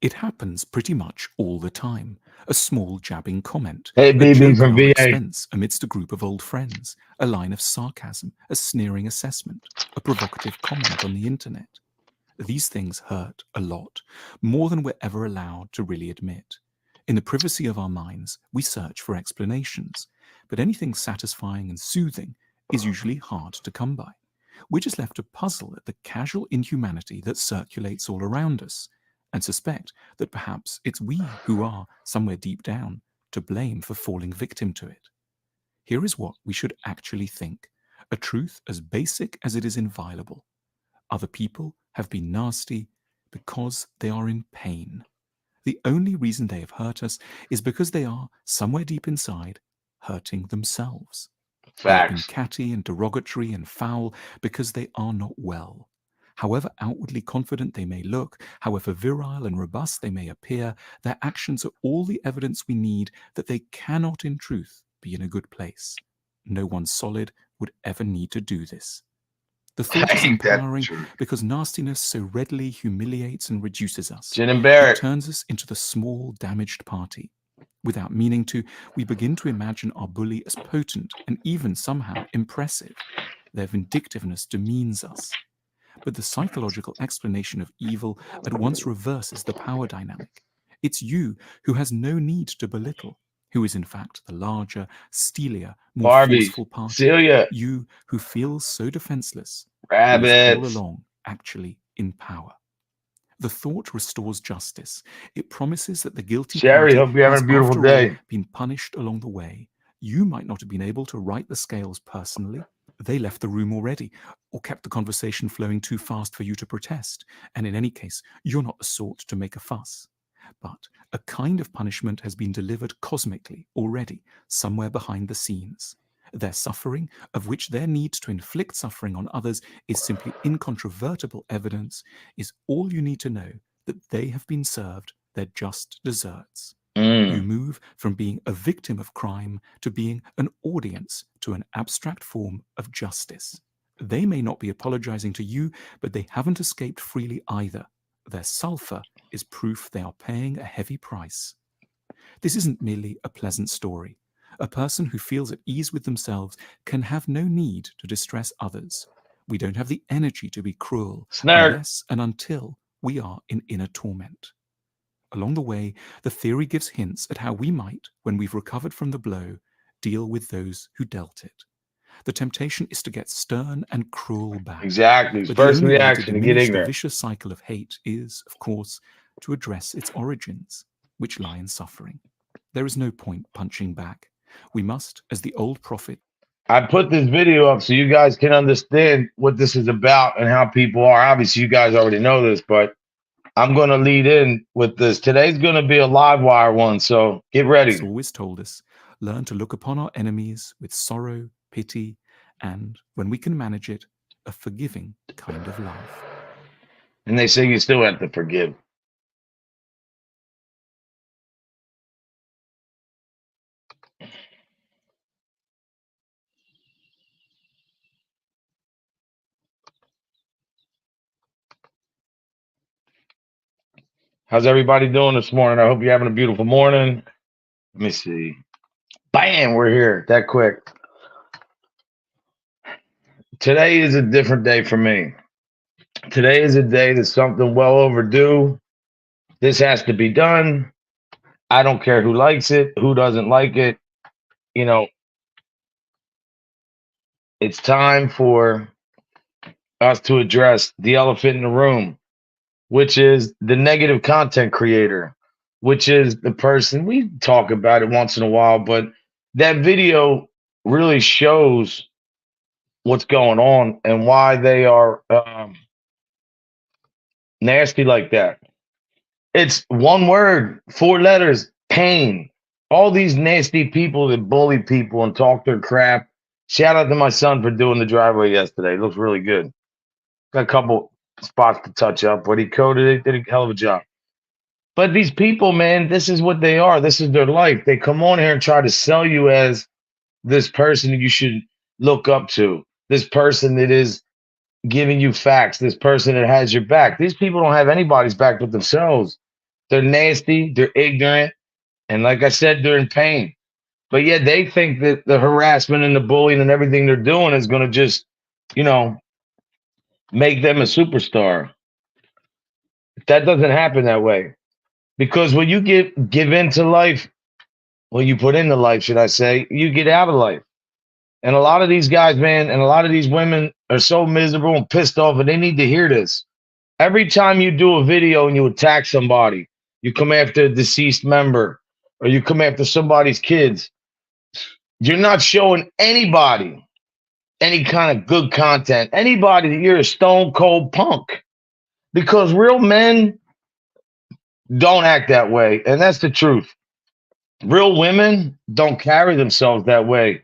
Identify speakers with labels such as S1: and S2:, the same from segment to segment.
S1: It happens pretty much all the time. A small jabbing comment,
S2: Hey,
S1: a
S2: BB
S1: joke at
S2: from
S1: our
S2: VA.
S1: expense amidst a group of old friends, a line of sarcasm, a sneering assessment, a provocative comment on the internet. These things hurt a lot, more than we're ever allowed to really admit. In the privacy of our minds, we search for explanations, but anything satisfying and soothing is usually hard to come by. We're just left to puzzle at the casual inhumanity that circulates all around us, and suspect that perhaps it's we who are, somewhere deep down, to blame for falling victim to it. Here is what we should actually think, a truth as basic as it is inviolable. Other people have been nasty because they are in pain. The only reason they have hurt us is because they are, somewhere deep inside, hurting themselves. They have been
S2: Facts.
S1: catty and derogatory and foul because they are not well. However outwardly confident they may look, however virile and robust they may appear, their actions are all the evidence we need that they cannot in truth be in a good place. No one solid would ever need to do this. The thought is
S2: Ain't that the
S1: empowering
S2: truth?
S1: because nastiness so readily humiliates and reduces us.
S2: Jen and
S1: It
S2: Barrett.
S1: turns us into the small, damaged party. Without meaning to, we begin to imagine our bully as potent and even somehow impressive. Their vindictiveness demeans us. But the psychological explanation of evil at once reverses the power dynamic. It's you who has no need to belittle, who is in fact the larger, steelier, more
S2: Barbie.
S1: forceful party.
S2: Celia.
S1: You who feels so defenseless, who is all
S2: Rabbits.
S1: along actually in power. The thought restores justice. It promises that the guilty
S2: Sherry,
S1: party
S2: hope you're
S1: has,
S2: having a beautiful
S1: after all,
S2: day.
S1: been punished along the way. You might not have been able to right the scales personally. They left the room already, or kept the conversation flowing too fast for you to protest. And in any case, you're not the sort to make a fuss. But a kind of punishment has been delivered cosmically already, somewhere behind the scenes. Their suffering, of which their need to inflict suffering on others is simply incontrovertible evidence, is all you need to know that they have been served their just deserts. You move from being a victim of crime to being an audience to an abstract form of justice. They may not be apologizing to you, but they haven't escaped freely either. Their sulfur is proof they are paying a heavy price. This isn't merely a pleasant story. A person who feels at ease with themselves can have no need to distress others. We don't have the energy to be cruel
S2: Snark.
S1: unless and until we are in inner torment. Along the way, the theory gives hints at how we might, when we've recovered from the blow, deal with those who dealt it. The temptation is to get stern and cruel back.
S2: Exactly.
S1: But the
S2: First
S1: only way to
S2: reaction to get
S1: diminish the
S2: ignorant.
S1: vicious cycle of hate is, of course, to address its origins, which lie in suffering. There is no point punching back. We must, as the old prophet.
S2: I put this video up so you guys can understand what this is about and how people are. Obviously, you guys already know this, but I'm going to lead in with this. Today's going to be a live wire one, so get ready.
S1: Always told us, learn to look upon our enemies with sorrow, pity, and, when we can manage it, a forgiving kind of love.
S2: And they say you still have to forgive. How's everybody doing this morning? I hope you're having a beautiful morning. Let me see. Bam, we're here that quick. Today is a different day for me. Today is a day that's something well overdue. This has to be done. I don't care who likes it, who doesn't like it. You know, it's time for us to address the elephant in the room, which is the negative content creator, which is the person we talk about it once in a while, but that video really shows what's going on and why they are nasty like that. It's one word, 4 letters, pain. All these nasty people that bully people and talk their crap. Shout out to my son for doing the driveway yesterday. It looks really good. Got a couple spots to touch up, but he coded it, did a hell of a job. But these people, man, this is what they are. This is their life. They come on here and try to sell you as this person that you should look up to, this person that is giving you facts, this person that has your back. These people don't have anybody's back but themselves. They're nasty, they're ignorant, and like I said, they're in pain. But yeah, they think that the harassment and the bullying and everything they're doing is going to just, you know, make them a superstar. That doesn't happen that way. Because when you give into life, when you put into life, should I say, you get out of life. And a lot of these guys, man, and a lot of these women are so miserable and pissed off, and they need to hear this. Every time you do a video and you attack somebody, you come after a deceased member, or you come after somebody's kids, you're not showing anybody any kind of good content. Anybody that you're a stone cold punk. Because real men don't act that way. And that's the truth. Real women don't carry themselves that way.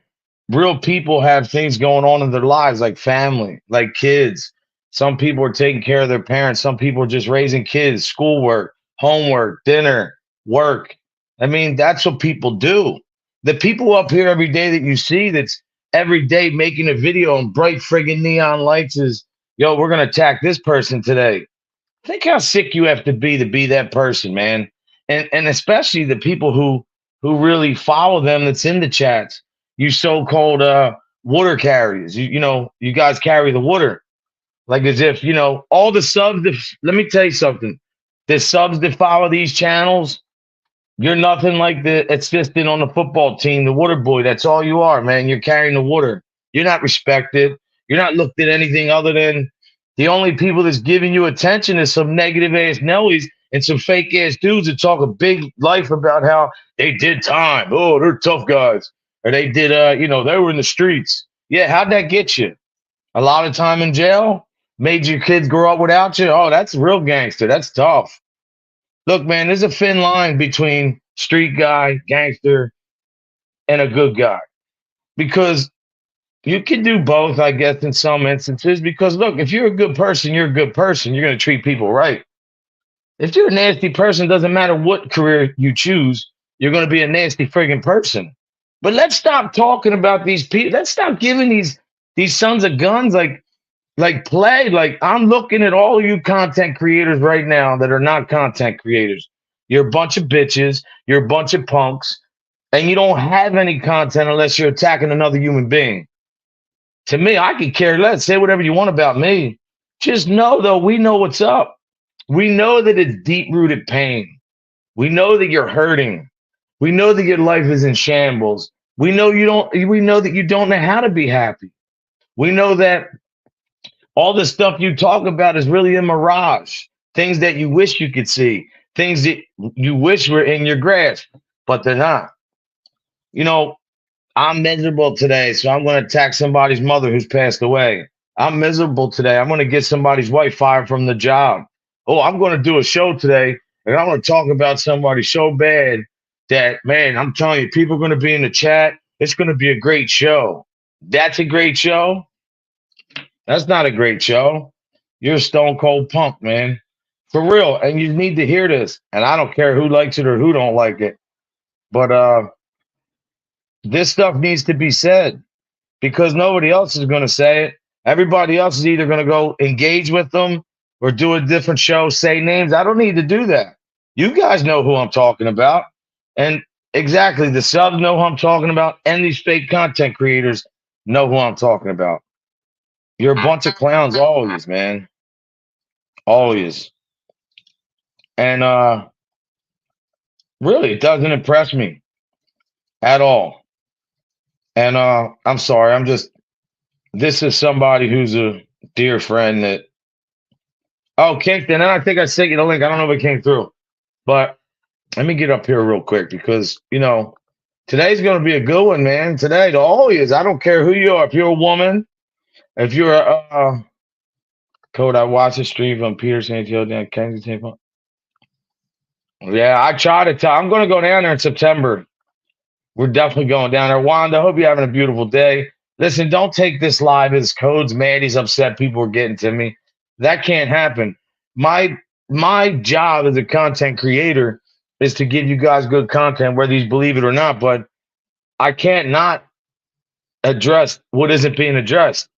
S2: Real people have things going on in their lives, like family, like kids. Some people are taking care of their parents. Some people are just raising kids, schoolwork, homework, dinner, work. I mean, that's what people do. The people up here every day that you see that's every day making a video and bright friggin' neon lights is, yo, we're going to attack this person today. Think how sick you have to be that person, man. And especially the people who really follow them that's in the chats. You so-called water carriers. You know, you guys carry the water. Like as if, you know, all the subs that, let me tell you something. The subs that follow these channels, you're nothing like the assistant on the football team, the water boy. That's all you are, man. You're carrying the water. You're not respected. You're not looked at anything other than the only people that's giving you attention is some negative ass Nellies and some fake ass dudes that talk a big life about how they did time. Oh, they're tough guys. Or they did, you know, they were in the streets. Yeah, how'd that get you? A lot of time in jail? Made your kids grow up without you? Oh, that's real gangster. That's tough. Look, man, there's a thin line between street guy, gangster, and a good guy. Because you can do both, I guess, in some instances. Because look, if you're a good person, you're a good person. You're going to treat people right. If you're a nasty person, doesn't matter what career you choose, you're going to be a nasty friggin' person. But let's stop talking about these people. Let's stop giving these sons of guns like play. Like I'm looking at all of you content creators right now that are not content creators. You're a bunch of bitches. You're a bunch of punks. And you don't have any content unless you're attacking another human being. To me, I could care less. Say whatever you want about me. Just know, though, we know what's up. We know that it's deep-rooted pain. We know that you're hurting. We know that your life is in shambles. We know that you don't know how to be happy. We know that all the stuff you talk about is really a mirage. Things that you wish you could see. Things that you wish were in your grasp, but they're not. You know, I'm miserable today, so I'm going to attack somebody's mother who's passed away. I'm miserable today. I'm going to get somebody's wife fired from the job. Oh, I'm going to do a show today, and I'm going to talk about somebody so bad that, man, I'm telling you, people are going to be in the chat. It's going to be a great show. That's a great show? That's not a great show. You're a stone cold punk, man. For real. And you need to hear this. And I don't care who likes it or who don't like it. But this stuff needs to be said because nobody else is going to say it. Everybody else is either going to go engage with them or do a different show, say names. I don't need to do that. You guys know who I'm talking about. And exactly, the subs know who I'm talking about, and these fake content creators know who I'm talking about. You're a bunch of clowns always, man. Always. And really, it doesn't impress me at all. And I'm sorry, this is somebody who's a dear friend that, oh, Kingston, and I think I sent you the link. I don't know if it came through, but let me get up here real quick because, you know, today's going to be a good one, man. Today, always, I don't care who you are. If you're a woman, if you're a code, I watched a stream from Peter Santiago down Kensington. Yeah, I try to tell. I'm going to go down there in September. We're definitely going down there. Wanda, I hope you're having a beautiful day. Listen, don't take this live as Code's mad. He's upset. People are getting to me. That can't happen. My job as a content creator is to give you guys good content, whether you believe it or not. But I can't not address what isn't being addressed.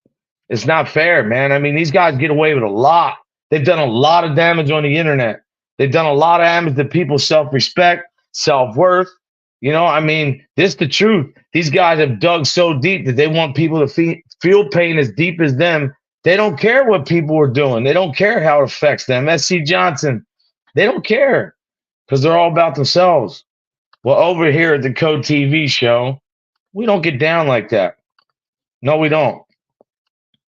S2: It's not fair, man. I mean, these guys get away with a lot. They've done a lot of damage on the internet. They've done a lot of damage to people's self-respect, self-worth. You know, I mean, this the truth. These guys have dug so deep that they want people to feel pain as deep as them. They don't care what people are doing. They don't care how it affects them. SC Johnson, they don't care because they're all about themselves. Well, over here at the Code TV show, we don't get down like that. No, we don't.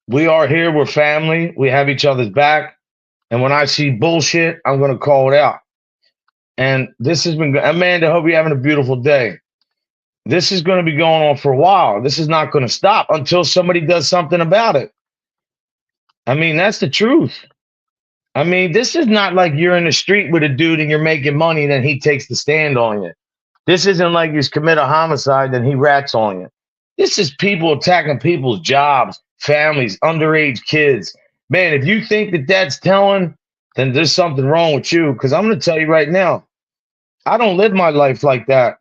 S2: We are here. We're family. We have each other's back. And when I see bullshit, I'm going to call it out. And this has been good. Amanda, hope you're having a beautiful day. This is going to be going on for a while. This is not going to stop until somebody does something about it. I mean, that's the truth. I mean, this is not like you're in the street with a dude and you're making money and then he takes the stand on you. This isn't like you commit a homicide and he rats on you. This is people attacking people's jobs, families, underage kids. Man, if you think that that's telling, then there's something wrong with you. Because I'm going to tell you right now, I don't live my life like that.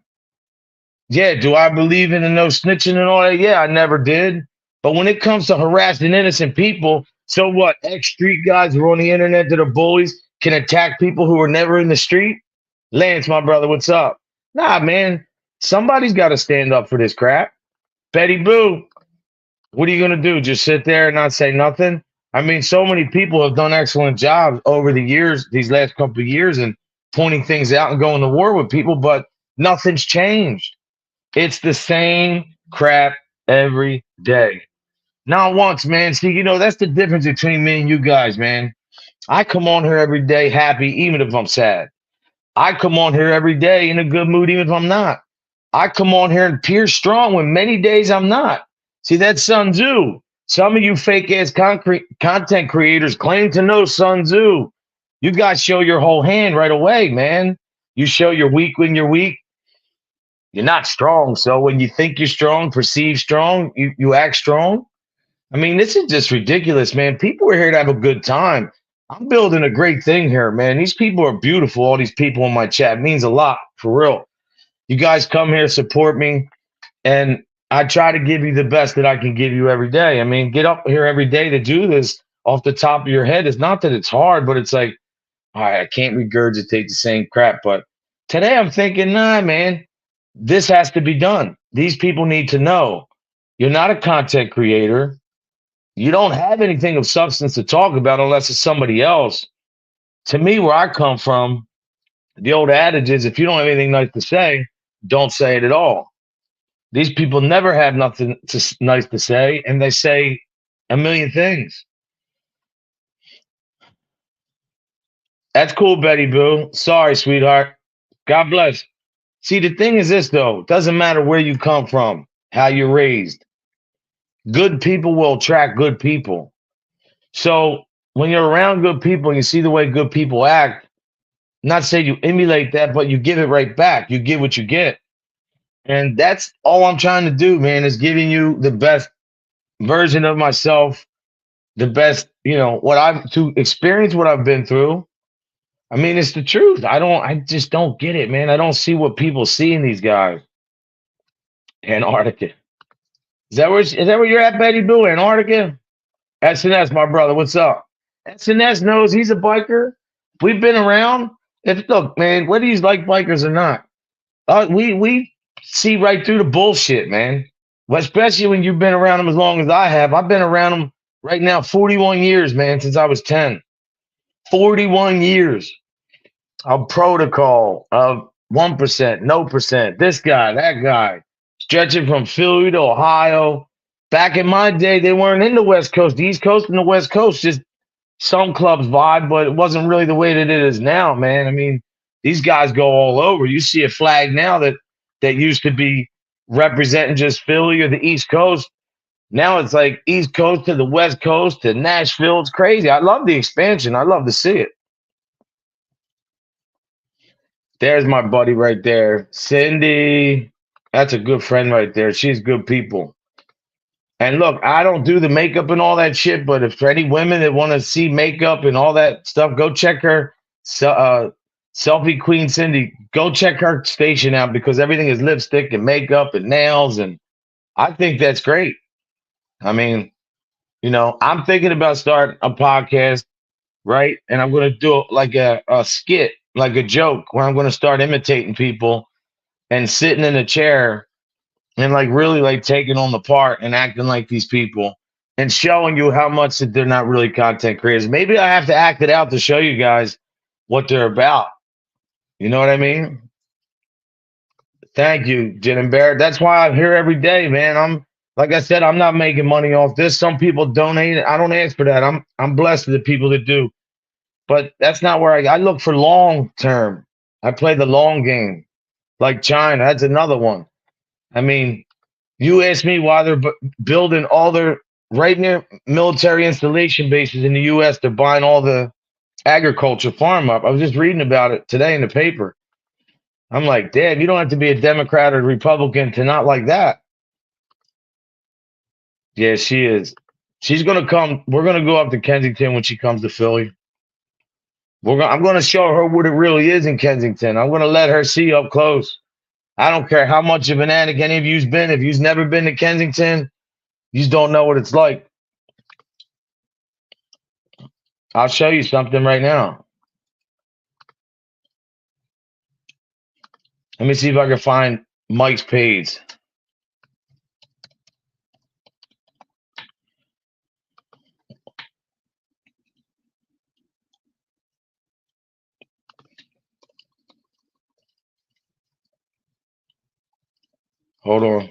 S2: Yeah, do I believe in the no snitching and all that? Yeah, I never did. But when it comes to harassing innocent people, so what? Ex-street guys who are on the internet that are bullies can attack people who were never in the street? Lance, my brother, what's up? Nah, man, somebody's got to stand up for this crap. Betty Boo, what are you going to do? Just sit there and not say nothing? I mean, so many people have done excellent jobs over the years, these last couple of years, and pointing things out and going to war with people, but nothing's changed. It's the same crap every day. Not once, man. See, you know, that's the difference between me and you guys, man. I come on here every day happy, even if I'm sad. I come on here every day in a good mood, even if I'm not. I come on here and appear strong when many days I'm not. See, that's Sun Tzu. Some of you fake ass content creators claim to know Sun Tzu. You guys show your whole hand right away, man. You show you're weak when you're weak. You're not strong. So when you think you're strong, perceive strong, you act strong. I mean, this is just ridiculous, man. People are here to have a good time. I'm building a great thing here, man. These people are beautiful. All these people in my chat means a lot, for real. You guys come here, support me, and I try to give you the best that I can give you every day. I mean, get up here every day to do this off the top of your head. It's not that it's hard, but it's like, all right, I can't regurgitate the same crap. But today I'm thinking, nah, man, this has to be done. These people need to know you're not a content creator. You don't have anything of substance to talk about unless it's somebody else. To me, where I come from, the old adage is if you don't have anything nice to say, don't say it at all. These people never have nothing nice to say, and they say a million things. That's cool, Betty Boo. Sorry, sweetheart. God bless. See, the thing is this, though. It doesn't matter where you come from, how you're raised. Good people will attract good people. So when you're around good people and you see the way good people act, not say you emulate that, but you give it right back. You get what you get. And that's all I'm trying to do, man, is giving you the best version of myself, the best, you know, to experience what I've been through. I mean, it's the truth. I just don't get it, man. I don't see what people see in these guys. Antarctica. Is that where you're at, Betty Boo? Antarctica? SNS, my brother, what's up? SNS knows he's a biker. We've been around. Look, man, whether he's like bikers or not, we see right through the bullshit, man. Well, especially when you've been around them as long as I have. I've been around them right now 41 years, man, since I was 10. 41 years of protocol, of 1%, no percent, this guy, that guy, stretching from Philly to Ohio. Back in my day, they weren't in the West Coast. The East Coast and the West Coast, just some clubs vibe, but it wasn't really the way that it is now, man. I mean, these guys go all over. You see a flag now that used to be representing just Philly or the East Coast. Now it's like East Coast to the West Coast to Nashville. It's crazy. I love the expansion. I love to see it. There's my buddy right there. Cindy. That's a good friend right there. She's good people. And look, I don't do the makeup and all that shit, but if for any women that want to see makeup and all that stuff, go check her. Selfie Queen Cindy, go check her station out because everything is lipstick and makeup and nails. And I think that's great. I mean, you know, I'm thinking about starting a podcast right? And I'm gonna do like a skit, like a joke, where I'm gonna start imitating people and sitting in a chair and like really like taking on the part and acting like these people and showing you how much that they're not really content creators. Maybe I have to act it out to show you guys what they're about. You know what I mean? Thank you, Jen and Barrett. That's why I'm here every day, man. I'm like I said, I'm not making money off this. Some people donate. I don't ask for that. I'm blessed with the people that do. But that's not where I look for long term. I play the long game. Like China, that's another one. I mean, you ask me why they're building all their right near military installation bases in the U.S. They're buying all the agriculture farm up. I was just reading about it today in the paper. I'm like, Dad, you don't have to be a Democrat or Republican to not like that. Yeah, she is. She's gonna come. We're gonna go up to Kensington when she comes to Philly. I'm gonna show her what it really is in Kensington. I'm gonna let her see up close. I don't care how much of an addict any of you's been. If you've never been to Kensington, you just don't know what it's like. I'll show you something right now. Let me see if I can find Mike's page. Hold on.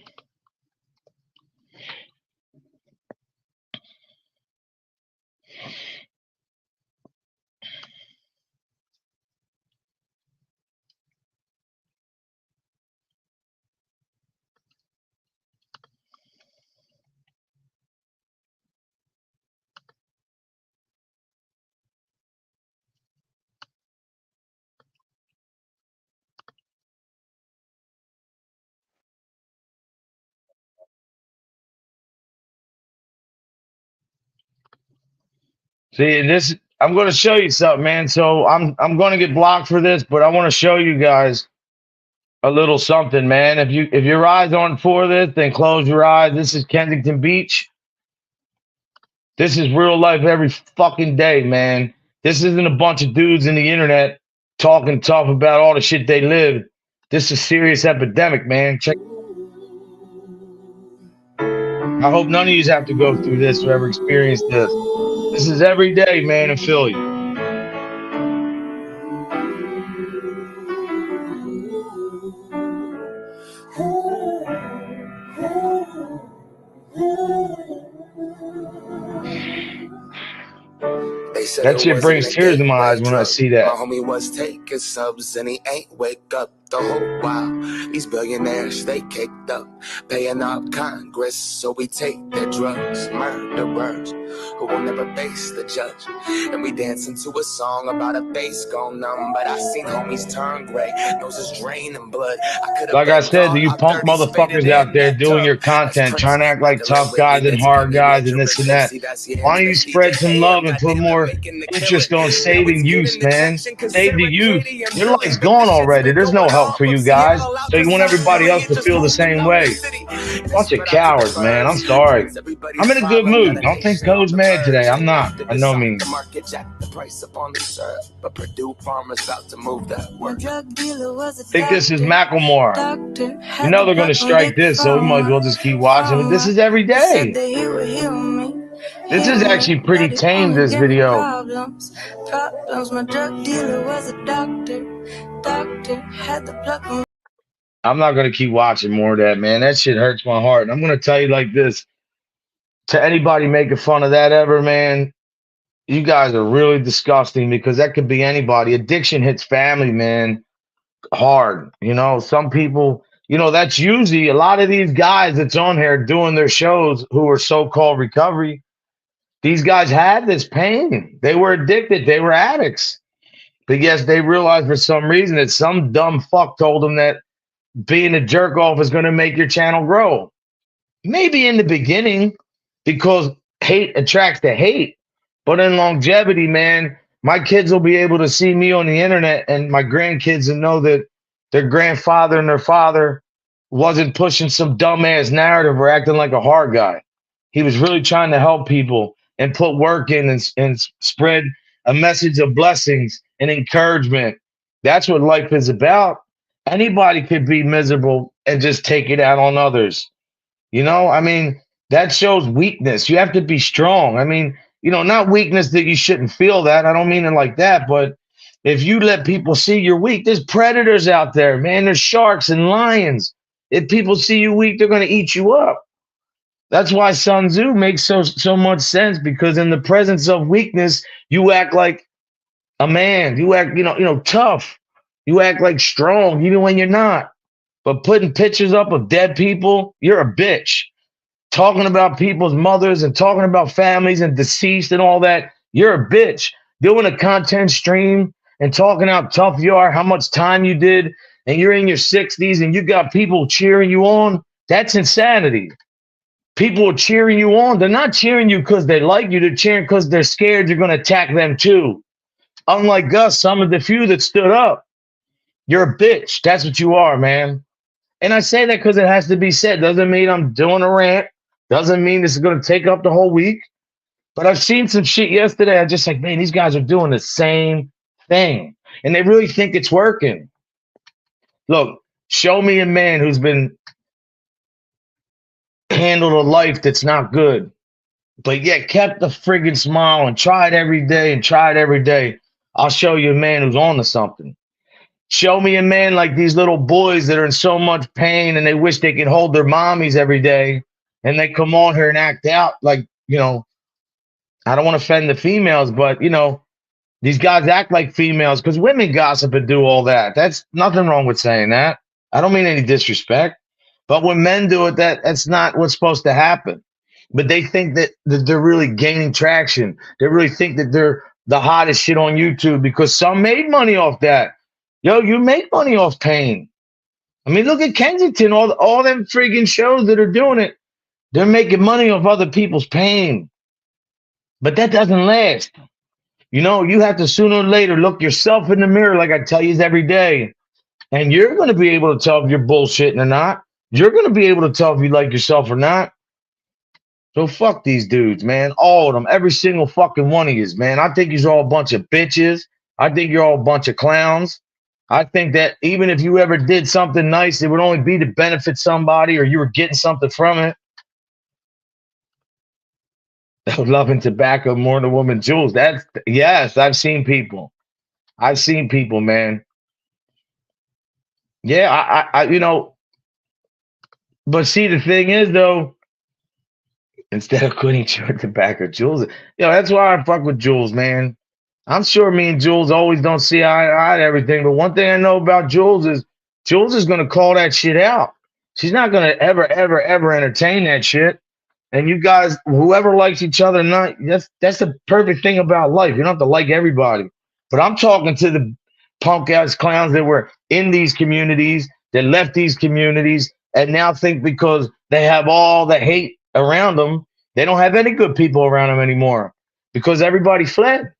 S2: See this. I'm going to show you something, man. So I'm going to get blocked for this, but I want to show you guys a little something, man. If your eyes aren't for this, then close your eyes. This is Kensington Beach. This is real life every fucking day, man. This isn't a bunch of dudes in the internet talking tough about all the shit they live. This is a serious epidemic, man. Check. I hope none of you have to go through this or ever experience this. This is every day, man, in Philly. That shit brings tears to my eyes when I see that.
S3: My homie was taking subs and he ain't wake up the whole while. These billionaires, they caked up, paying up Congress, so we take their drugs. Murderers who will never face the judge. And we dancing to a song about a face gone numb. But I seen homies turn gray, noses draining blood.
S2: Like I said, you punk motherfuckers out there doing your content, trying to act like tough guys and hard guys and this and that. Why don't you spread some love and put more interest on saving youth, man? Save the youth. Your life's gone already. There's no help for you guys. So you want everybody else to feel the same way. Bunch of cowards, man. I'm sorry. I'm in a good mood. Don't think Code's mad today. I'm not. I know me. Think this is Macklemore. You know they're going to strike this, so we might as well just keep watching. But this is every day. This is actually pretty tame, this video. I'm not going to keep watching more of that, man. That shit hurts my heart. And I'm going to tell you like this. To anybody making fun of that ever, man, you guys are really disgusting because that could be anybody. Addiction hits family, man, hard. You know, some people, you know, that's usually a lot of these guys that's on here doing their shows who are so-called recovery. These guys had this pain. They were addicted. They were addicts. But yes, they realized for some reason that some dumb fuck told them that being a jerk off is going to make your channel grow. Maybe in the beginning, because hate attracts to hate. But in longevity, man, my kids will be able to see me on the internet and my grandkids will know that their grandfather and their father wasn't pushing some dumbass narrative or acting like a hard guy. He was really trying to help people and put work in and spread a message of blessings and encouragement. That's what life is about. Anybody could be miserable and just take it out on others. You know, I mean, that shows weakness. You have to be strong. I mean, not weakness that you shouldn't feel that. I don't mean it like that. But if you let people see you're weak, there's predators out there, man. There's sharks and lions. If people see you weak, they're going to eat you up. That's why Sun Tzu makes so much sense, because in the presence of weakness, you act like a man. You act, tough. You act like strong, even when you're not. But putting pictures up of dead people, you're a bitch. Talking about people's mothers and talking about families and deceased and all that, you're a bitch. Doing a content stream and talking how tough you are, how much time you did, and you're in your 60s and you got people cheering you on, that's insanity. People are cheering you on. They're not cheering you because they like you. They're cheering because they're scared you're going to attack them too. Unlike us, some of the few that stood up. You're a bitch. That's what you are, man. And I say that because it has to be said. Doesn't mean I'm doing a rant. Doesn't mean this is going to take up the whole week. But I've seen some shit yesterday. I'm just like, man, these guys are doing the same thing. And they really think it's working. Look, show me a man who's been handled a life that's not good, but yet kept the friggin' smile and tried every day. I'll show you a man who's on to something. Show me a man like these little boys that are in so much pain and they wish they could hold their mommies every day, and they come on here and act out like, I don't want to offend the females, but, these guys act like females because women gossip and do all that. That's nothing wrong with saying that. I don't mean any disrespect. But when men do it, that's not what's supposed to happen. But they think that they're really gaining traction. They really think that they're the hottest shit on YouTube because some made money off that. Yo, you make money off pain. I mean, look at Kensington, all them friggin' shows that are doing it. They're making money off other people's pain. But that doesn't last. You have to sooner or later look yourself in the mirror, like I tell you every day. And you're going to be able to tell if you're bullshitting or not. You're going to be able to tell if you like yourself or not. So fuck these dudes, man. All of them. Every single fucking one of yous, man. I think you're all a bunch of bitches. I think you're all a bunch of clowns. I think that even if you ever did something nice, it would only be to benefit somebody or you were getting something from it. Loving tobacco more than a woman jewels. Yes, I've seen people. Man. Yeah, I but see, the thing is, though, instead of quitting chewing tobacco, Jules, that's why I fuck with Jules, man. I'm sure me and Jules always don't see eye to eye to everything, but one thing I know about Jules is going to call that shit out. She's not going to ever entertain that shit. And you guys, whoever likes each other, that's the perfect thing about life. You don't have to like everybody. But I'm talking to the punk ass clowns that were in these communities, that left these communities, and now think because they have all the hate around them, they don't have any good people around them anymore because everybody fled.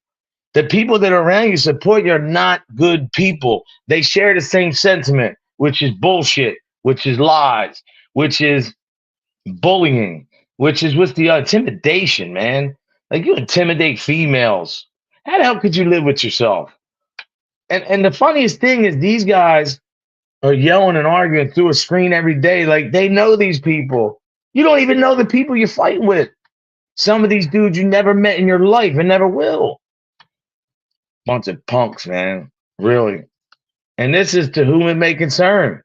S2: The people that are around you support you are not good people. They share the same sentiment, which is bullshit, which is lies, which is bullying, which is with the intimidation, man. Like, you intimidate females. How the hell could you live with yourself? And the funniest thing is these guys are yelling and arguing through a screen every day. Like, they know these people. You don't even know the people you're fighting with. Some of these dudes you never met in your life and never will. Bunch of punks, man. Really. And this is to whom it may concern.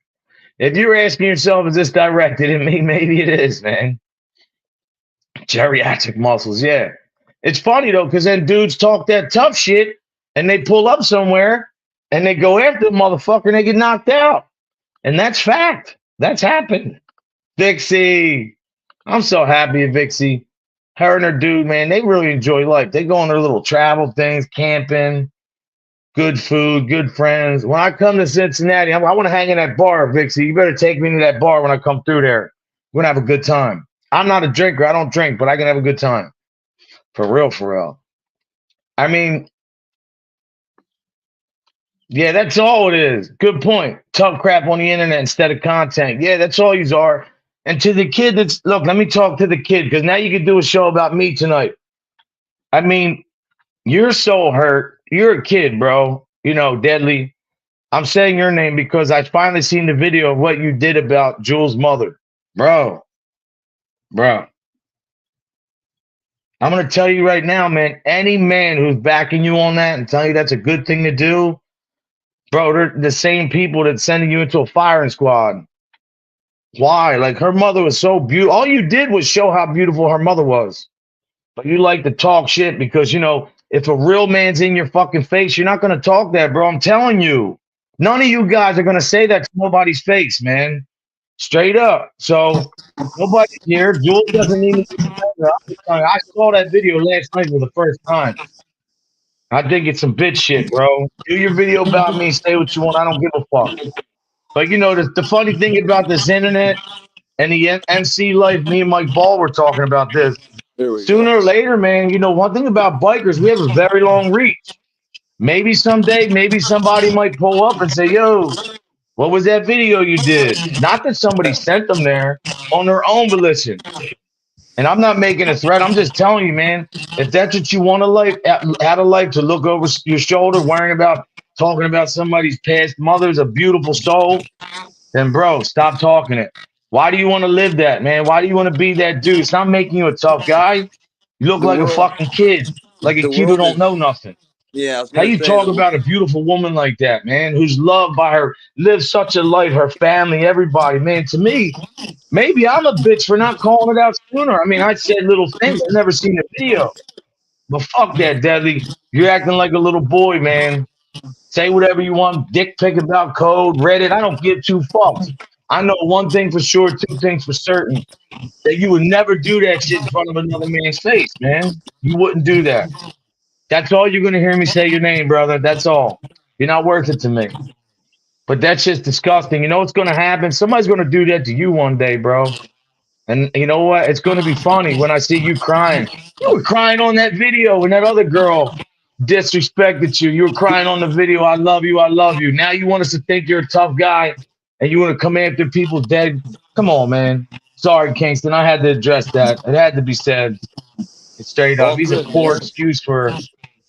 S2: If you're asking yourself, is this directed at me? Maybe it is, man. Geriatric muscles, yeah. It's funny, though, because then dudes talk that tough shit and they pull up somewhere and they go after the motherfucker and they get knocked out. And that's fact. That's happened. Vixie. I'm so happy at Vixie. Her and her dude, man, they really enjoy life. They go on their little travel things, camping, good food, good friends. When I come to Cincinnati, I want to hang in that bar, Vixie. You better take me to that bar when I come through there. We're going to have a good time. I'm not a drinker. I don't drink, but I can have a good time. For real, for real. I mean, yeah, that's all it is. Good point. Tough crap on the internet instead of content. Yeah, that's all you are. And to the kid look, let me talk to the kid, because now you can do a show about me tonight. I mean, You're so hurt. You're a kid, bro. You know, Deadly. I'm saying your name because I finally seen the video of what you did about Jules' mother. Bro, bro. I'm going to tell you right now, man, any man who's backing you on that and telling you that's a good thing to do, bro, they're the same people that's sending you into a firing squad. Why? Like, her mother was so beautiful. All you did was show how beautiful her mother was. But you like to talk shit because, you know, if a real man's in your fucking face, you're not going to talk that, bro. I'm telling you. None of you guys are going to say that to nobody's face, man. Straight up. So nobody here. Jules doesn't need to. I saw that video last night for the first time. I think it's some bitch shit, bro. Do your video about me. Say what you want. I don't give a fuck. But you know, the funny thing about this internet and the NC life, me and Mike Ball were talking about this. Sooner or later, man, you know, one thing about bikers, we have a very long reach. Maybe someday, maybe somebody might pull up and say, yo, what was that video you did? Not that somebody sent them there on their own volition. And I'm not making a threat. I'm just telling you, man, if that's what you want to life, out of life, to look over your shoulder, worrying about talking about somebody's past mother's a beautiful soul, then bro, stop talking it. Why do you want to live that, man? Why do you want to be that dude? It's not making you a tough guy. You look like a fucking kid, like a kid who don't know nothing.
S4: Yeah.
S2: How you talk about a beautiful woman like that, man, who's loved by her, lives such a life, her family, everybody, man. To me, maybe I'm a bitch for not calling it out sooner. I mean, I said little things. I've never seen the video. But fuck that, Deadly. You're acting like a little boy, man. Say whatever you want. Dick pic about code, Reddit. I don't give two fucks. I know one thing for sure, two things for certain. That you would never do that shit in front of another man's face, man. You wouldn't do that. That's all you're going to hear me say your name, brother. That's all. You're not worth it to me. But that's just disgusting. You know what's going to happen? Somebody's going to do that to you one day, bro. And you know what? It's going to be funny when I see you crying. You were crying on that video when that other girl disrespected you. You were crying on the video, I love you, I love you. Now you want us to think you're a tough guy and you want to come after people dead. Come on, man. Sorry, Kingston. I had to address that. It had to be said. It's straight up. He's a poor excuse for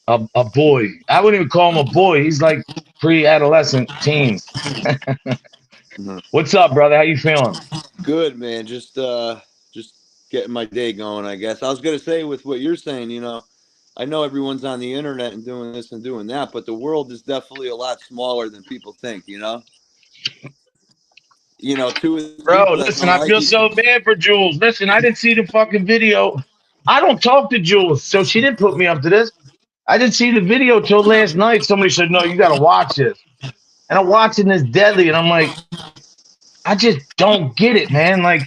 S2: a boy. I wouldn't even call him a boy. He's like pre-adolescent teen. What's up, brother? How you feeling?
S4: Good, man. Just getting my day going, I guess. I was gonna say with what you're saying, you know, I know everyone's on the internet and doing this and doing that, but the world is definitely a lot smaller than people think, you know? You know,
S2: bro, listen, I feel so bad for Jules. Listen, I didn't see the fucking video. I don't talk to Jules, so she didn't put me up to this. I didn't see the video till last night. Somebody said, no, you got to watch this. And I'm watching this Deadly, and I'm like, I just don't get it, man. Like,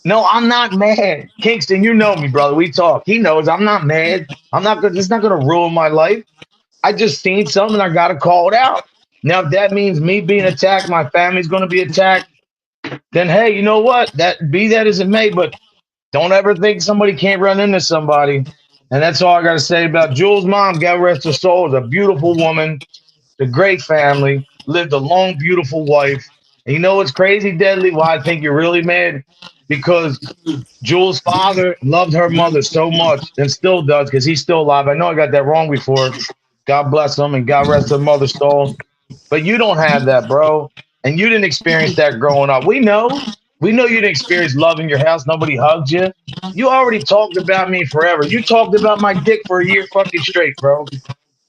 S2: no, I'm not mad. Kingston, you know me, brother. We talk. He knows I'm not mad. I'm not gonna, it's not going to ruin my life. I just seen something. I got to call it out. Now, if that means me being attacked, my family's going to be attacked, then, hey, you know what? Be that as it may, but don't ever think somebody can't run into somebody. And that's all I got to say about Jules' mom. God rest her soul. Is a beautiful woman, a great family, lived a long, beautiful life. And you know what's crazy, Deadly? Why I think you're really mad? Because Jules' father loved her mother so much and still does because he's still alive. I know I got that wrong before. God bless him and God rest her mother's soul. But you don't have that, bro. And you didn't experience that growing up. We know you didn't experience love in your house. Nobody hugged you. You already talked about me forever. You talked about my dick for a year fucking straight, bro.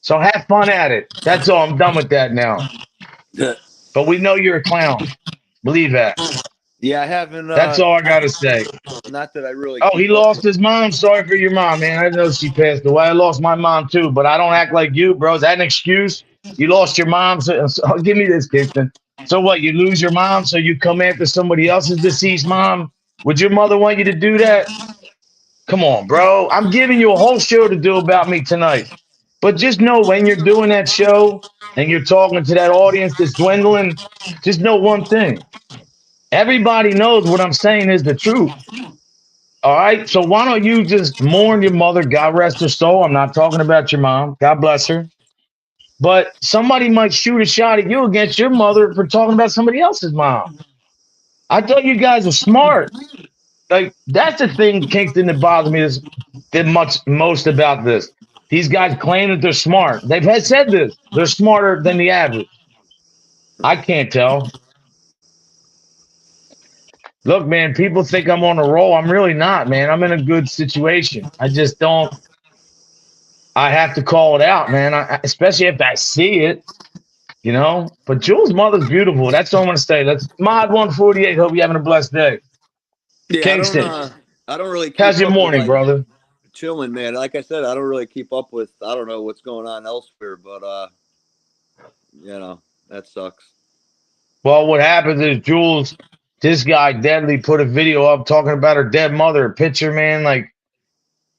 S2: So have fun at it. That's all. I'm done with that now. But we know you're a clown. Believe that.
S4: Yeah, I haven't.
S2: That's all I got to say.
S4: Not that I really.
S2: Oh, he lost his mom. Sorry for your mom, man. I know she passed away. I lost my mom too, but I don't act like you, bro. Is that an excuse? You lost your mom. So give me this, Kingston. So what? You lose your mom, so you come after somebody else's deceased mom? Would your mother want you to do that? Come on, bro. I'm giving you a whole show to do about me tonight. But just know when you're doing that show and you're talking to that audience that's dwindling, just know one thing. Everybody knows what I'm saying is the truth. All right? So why don't you just mourn your mother? God rest her soul. I'm not talking about your mom. God bless her. But somebody might shoot a shot at you against your mother for talking about somebody else's mom. I thought you guys were smart. Like, that's the thing, Kingston, that bothers me most about this. These guys claim that they're smart. They've had said this. They're smarter than the average. I can't tell. Look, man, people think I'm on a roll. I'm really not, man. I'm in a good situation. I just don't. I have to call it out, man. Especially if I see it, you know. But Jules' mother's beautiful. That's all I'm gonna say. That's Mod 148. Hope you're having a blessed day.
S4: Yeah,
S2: Kingston,
S4: I don't really. Keep
S2: how's your
S4: up with,
S2: morning,
S4: like,
S2: brother?
S4: chilling, man. Like I said, I don't really keep up with. I don't know what's going on elsewhere, but that sucks.
S2: Well, what happens is Jules, this guy Deadly, put a video up talking about her dead mother, a picture, man, like.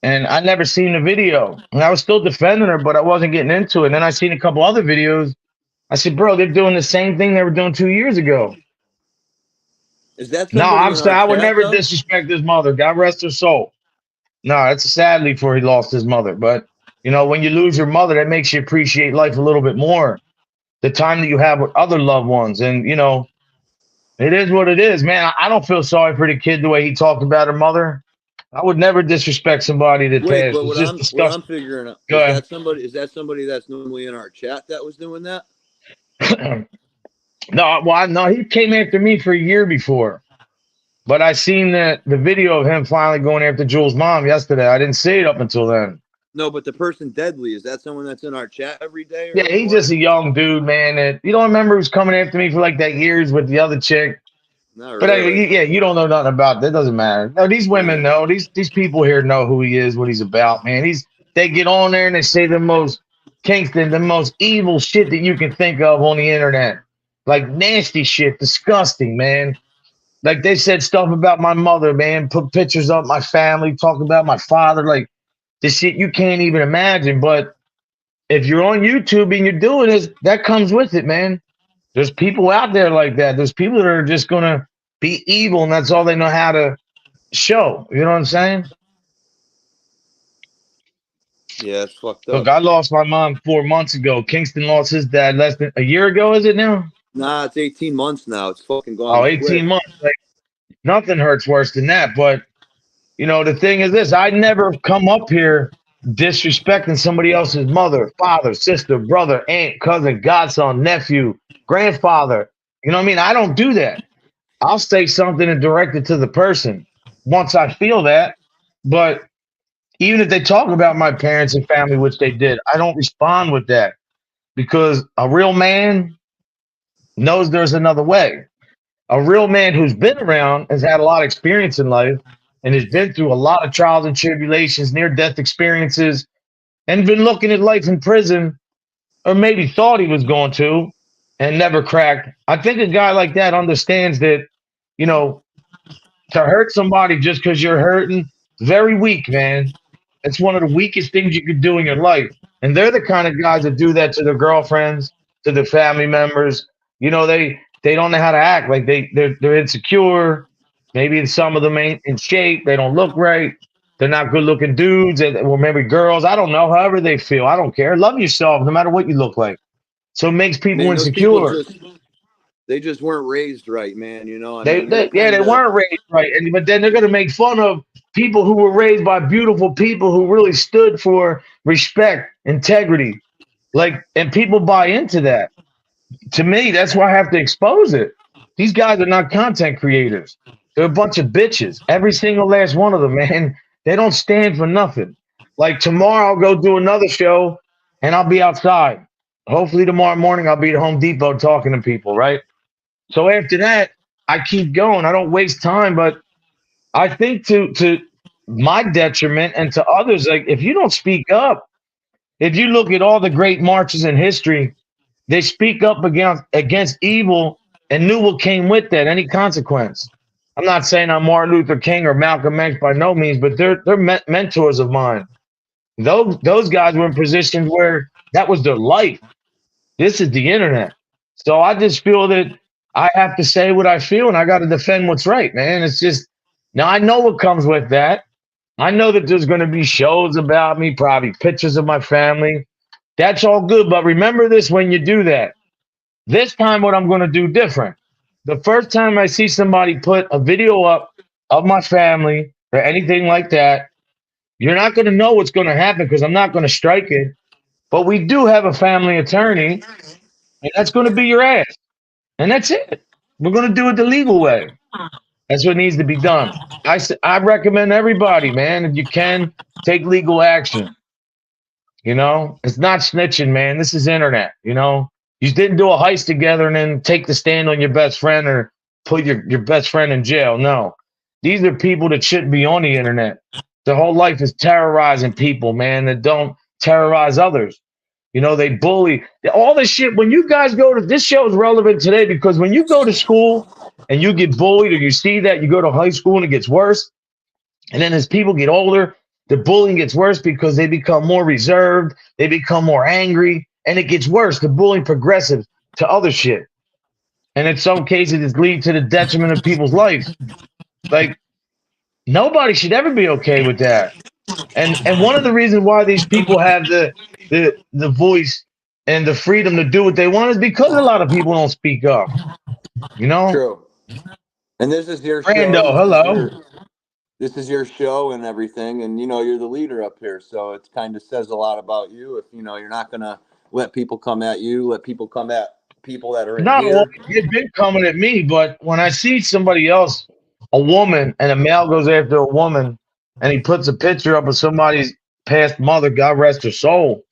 S2: And I never seen the video. And I was still defending her, but I wasn't getting into it. And then I seen a couple other videos. I said, bro, they're doing the same thing they were doing 2 years ago.
S4: Is that
S2: No,
S4: somebody in our
S2: I would
S4: chat,
S2: never
S4: though?
S2: disrespect his mother. God rest her soul. No, it's sadly for he lost his mother. But, you know, when you lose your mother, that makes you appreciate life a little bit more. The time that you have with other loved ones. And, you know, it is what it is, man. I don't feel sorry for the kid the way he talked about her mother. I would never disrespect somebody that
S4: Wait,
S2: passed.
S4: but
S2: It's
S4: what
S2: just
S4: I'm
S2: disgusting.
S4: figuring out
S2: Go ahead.
S4: is that somebody that's normally in our chat that was doing that?
S2: No, he came after me for a year before. But I seen the video of him finally going after Jules' mom yesterday. I didn't see it up until then.
S4: No, but the person Deadly, is that someone that's in our chat every day?
S2: Yeah, he's just a young dude, man. That you don't remember who's coming after me for like that years with the other chick.
S4: Not
S2: But
S4: really.
S2: anyway, yeah, you don't know nothing about that. Doesn't matter. No, these women know. These people here know who he is, what he's about, man. They get on there and they say the most evil shit that you can think of on the internet. Like nasty shit, disgusting, man. Like they said stuff about my mother, man, put pictures of my family, talk about my father, like this shit you can't even imagine. But if you're on YouTube and you're doing this, that comes with it, man. There's people out there like that. There's people that are just gonna be evil, and that's all they know how to show. You know what I'm saying?
S4: Yeah, it's fucked up.
S2: Look, I lost my mom 4 months ago. Kingston lost his dad less than a year ago. Is it now?
S4: Nah, it's 18 months now. It's fucking gone.
S2: Oh, 18
S4: quick.
S2: months. Like, nothing hurts worse than that. But you know, the thing is this: I never come up here disrespecting somebody else's mother, father, sister, brother, aunt, cousin, godson, nephew, grandfather. You know what I mean? I don't do that. I'll say something and direct it to the person once I feel that. But even if they talk about my parents and family, which they did, I don't respond with that because a real man knows there's another way. A real man who's been around, has had a lot of experience in life, and has been through a lot of trials and tribulations, near-death experiences, and been looking at life in prison, or maybe thought he was going to, and never cracked. I think a guy like that understands that, you know, to hurt somebody just because you're hurting, very weak, man. It's one of the weakest things you could do in your life. And they're the kind of guys that do that to their girlfriends, to their family members. You know, they don't know how to act. Like they're insecure. Maybe some of them ain't in shape. They don't look right. They're not good looking dudes, or maybe girls. I don't know. However they feel, I don't care. Love yourself, no matter what you look like. So it makes people
S4: Man, those people
S2: insecure.
S4: they just weren't raised right, man. You know,
S2: They weren't raised right, but then they're gonna make fun of people who were raised by beautiful people who really stood for respect, integrity, and people buy into that. To me, that's why I have to expose it. These guys are not content creators. They're a bunch of bitches. Every single last one of them, man. They don't stand for nothing. Like tomorrow, I'll go do another show, and I'll be outside. Hopefully tomorrow morning, I'll be at Home Depot talking to people, right? So after that, I keep going. I don't waste time, but I think to my detriment and to others, like if you don't speak up, if you look at all the great marches in history, they speak up against evil and knew what came with that, any consequence. I'm not saying I'm Martin Luther King or Malcolm X by no means, but they're mentors of mine. Those guys were in positions where that was their life. This is the internet. So I just feel that I have to say what I feel, and I got to defend what's right, man. It's just, now I know what comes with that. I know that there's going to be shows about me, probably pictures of my family. That's all good. But remember this when you do that. This time, what I'm going to do different. The first time I see somebody put a video up of my family or anything like that, You're not going to know what's going to happen because I'm not going to strike it. But we do have a family attorney, and that's going to be your ass. And that's it. We're going to do it the legal way. That's what needs to be done. I recommend everybody, man, if you can, take legal action. You know, it's not snitching, man. This is internet. You know, you didn't do a heist together and then take the stand on your best friend or put your best friend in jail. No, these are people that shouldn't be on the internet. Their whole life is terrorizing people, man, that don't terrorize others. You know, they bully all this shit. When you guys go to this show is relevant today because when you go to school and you get bullied or you see that, you go to high school and it gets worse. And then as people get older, the bullying gets worse because they become more reserved, they become more angry, and it gets worse. The bullying progresses to other shit. And in some cases, it's leading to the detriment of people's lives. Like, nobody should ever be okay with that. And one of the reasons why these people have the voice and the freedom to do what they want is because a lot of people don't speak up. You know?
S4: True. And this is your
S2: Brando,
S4: show.
S2: hello.
S4: This is your show and everything, and you know you're the leader up here, so it kind of says a lot about you. If you know you're not gonna let people come at you, let people come at people that are in
S2: No,
S4: here.
S2: they've been coming at me, but when I see somebody else, a woman, and a male goes after a woman, and he puts a picture up of somebody's past mother, God rest her soul.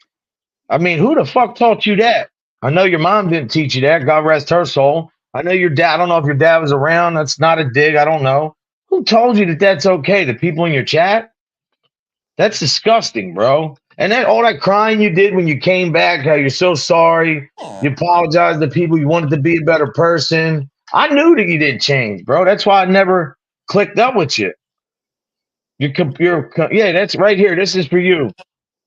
S2: I mean, who the fuck taught you that? I know your mom didn't teach you that, God rest her soul. I know your dad, I don't know if your dad was around. That's not a dig, I don't know. Who told you that that's okay? The people in your chat? That's disgusting, bro. And then all that crying you did when you came back, how you're so sorry, you apologized to people, you wanted to be a better person. I knew that you didn't change, bro. That's why I never clicked up with you. Yeah, that's right here. This is for you.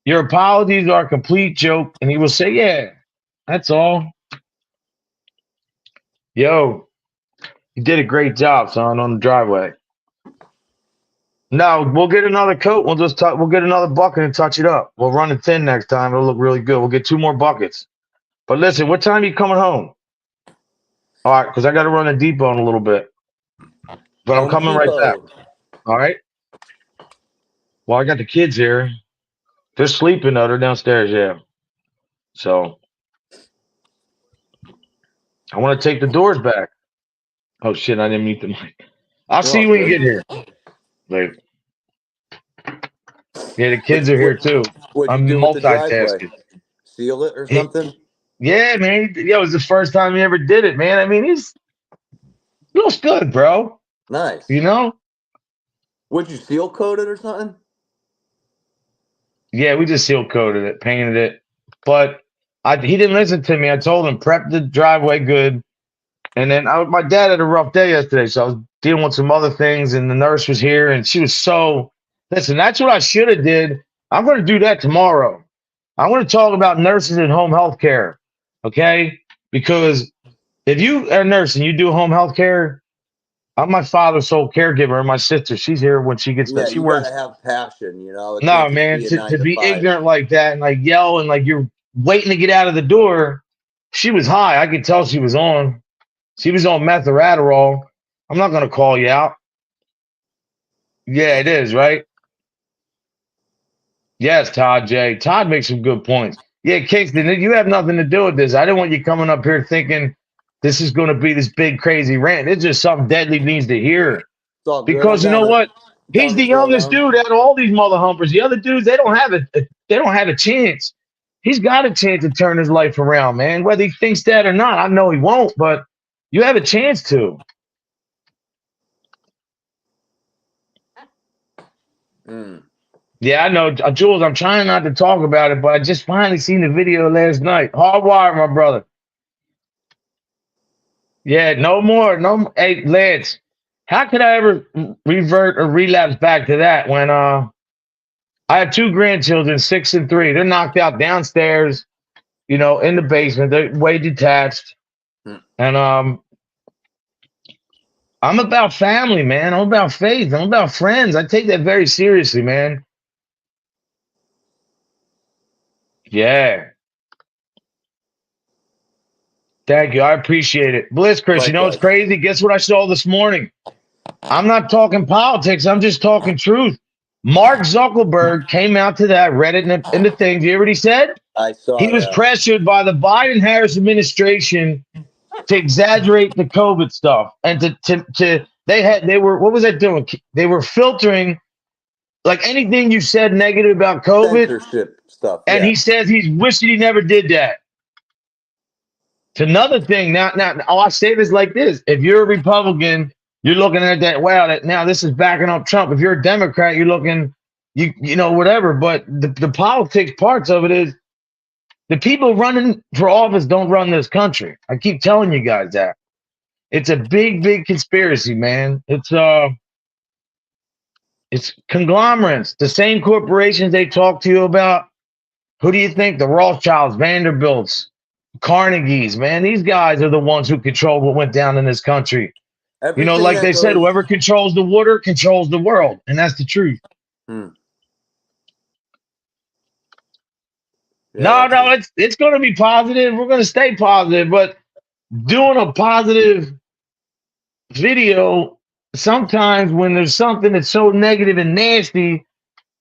S2: Your apologies are a complete joke. And he will say, yeah, that's all. Yo, you did a great job, son, on the driveway. No, we'll get another coat. We'll get another bucket and touch it up. We'll run it thin next time. It'll look really good. We'll get 2 more buckets. But listen, what time are you coming home? All right, because I got to run a depot in a little bit. But I'm coming right back. All right. Well, I got the kids here. They're sleeping though. They're downstairs, yeah. So I want to take the doors back. Oh shit, I didn't mute the mic. I'll see you when you get here. Later. Yeah, the kids are here too. I'm multitasking.
S4: Seal it or something?
S2: Yeah, man. Yeah, it was the first time he ever did it, man. I mean, he looks good, bro.
S4: Nice.
S2: You know?
S4: Would you seal coat it or something?
S2: Yeah, we just seal coated it, painted it. But he didn't listen to me. I told him, prep the driveway good. And then my dad had a rough day yesterday, so I was dealing with some other things, and the nurse was here, and she was so – listen, that's what I should have did. I'm going to do that tomorrow. I want to talk about nurses and home health care, okay? Because if you are a nurse and you do home health care, I'm my father's sole caregiver, and my sister, she's here when she gets there. She works.
S4: You gotta have passion, you know.
S2: No, man, to be ignorant like that and like yell and like you're waiting to get out of the door. She was high. I could tell she was on. She was on meth or Adderall. I'm not gonna call you out. Yeah, it is, right? Yes, Todd J. Todd makes some good points. Yeah, Kingston, you have nothing to do with this. I didn't want you coming up here thinking this is going to be this big crazy rant. It's just something Deadly needs to hear. Because you know what? He's the youngest dude out of all these mother humpers. The other dudes, they don't have a chance. He's got a chance to turn his life around, man. Whether he thinks that or not, I know he won't, but you have a chance to. Yeah, I know, Jules. I'm trying not to talk about it, but I just finally seen the video last night. Hardwire, my brother. Yeah, no more. No, hey, Lance, how could I ever revert or relapse back to that when I have 2 grandchildren, 6 and 3. They're knocked out downstairs, you know, in the basement. They're way detached. And I'm about family, man. I'm about faith. I'm about friends. I take that very seriously, man. Yeah. Thank you. I appreciate it. Bliss, Chris, you know what's crazy? Guess what I saw this morning? I'm not talking politics. I'm just talking truth. Mark Zuckerberg came out to that Reddit and the things. You hear what he said?
S4: I saw
S2: He was
S4: that.
S2: pressured by the Biden-Harris administration to exaggerate the COVID stuff and they were what was that doing? They were filtering like anything you said negative about COVID,
S4: Censorship stuff.
S2: and
S4: Yeah.
S2: he says he's wishing he never did that. It's another thing. Now, I say this like this: if you're a Republican, you're looking at that. Wow, that now this is backing up Trump. If you're a Democrat, you're looking, you know, whatever. But the politics parts of it is the people running for office don't run this country. I keep telling you guys that. It's a big, big conspiracy, man. It's conglomerates, the same corporations they talk to you about. Who do you think? The Rothschilds, Vanderbilts, Carnegies, man. These guys are the ones who control what went down in this country. You know,
S4: Everything
S2: like
S4: that
S2: they said,
S4: goes-
S2: whoever controls the water controls the world. And that's the truth.
S4: Hmm.
S2: No,
S4: Yeah,
S2: it's going to be positive. We're going to stay positive. But doing a positive video, sometimes when there's something that's so negative and nasty,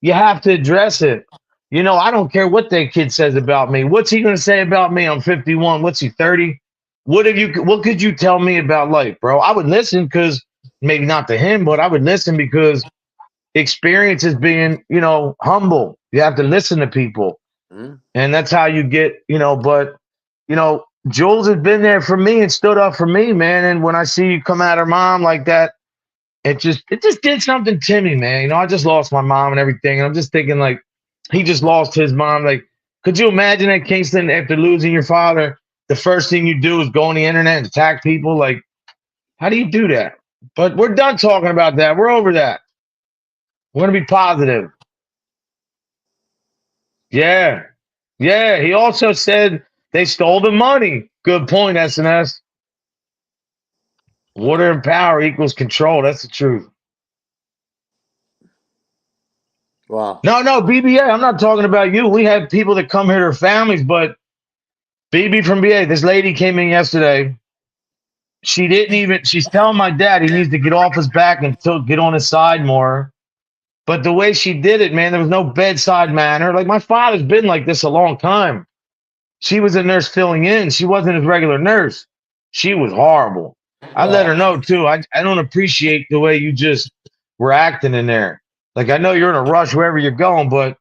S2: you have to address it. You know, I don't care what that kid says about me. What's he going to say about me? I'm 51. What's he, 30? What could you tell me about life, bro? I would listen because maybe not to him, but I would listen because experience is being, you know, humble. You have to listen to people.
S4: Mhm.
S2: And that's how you get, you know, but, you know, Jules has been there for me and stood up for me, man. And when I see you come at her mom like that, it just did something to me, man. You know, I just lost my mom and everything. And I'm just thinking, like, he just lost his mom. Like, could you imagine that, Kingston, after losing your father, the first thing you do is go on the internet and attack people? Like, how do you do that? But we're done talking about that. We're over that. We're going to be positive. Yeah. Yeah. He also said they stole the money. Good point, SNS. Water and power equals control. That's the truth.
S4: Wow.
S2: No, BBA. I'm not talking about you. We have people that come here, their families, but BB from BA, this lady came in yesterday. She's telling my dad he needs to get off his back and get on his side more. But the way she did it, man, there was no bedside manner. Like, my father's been like this a long time. She was a nurse filling in. She wasn't his regular nurse. She was horrible. I let her know too. I don't appreciate the way you just were acting in there. Like, I know you're in a rush wherever you're going, but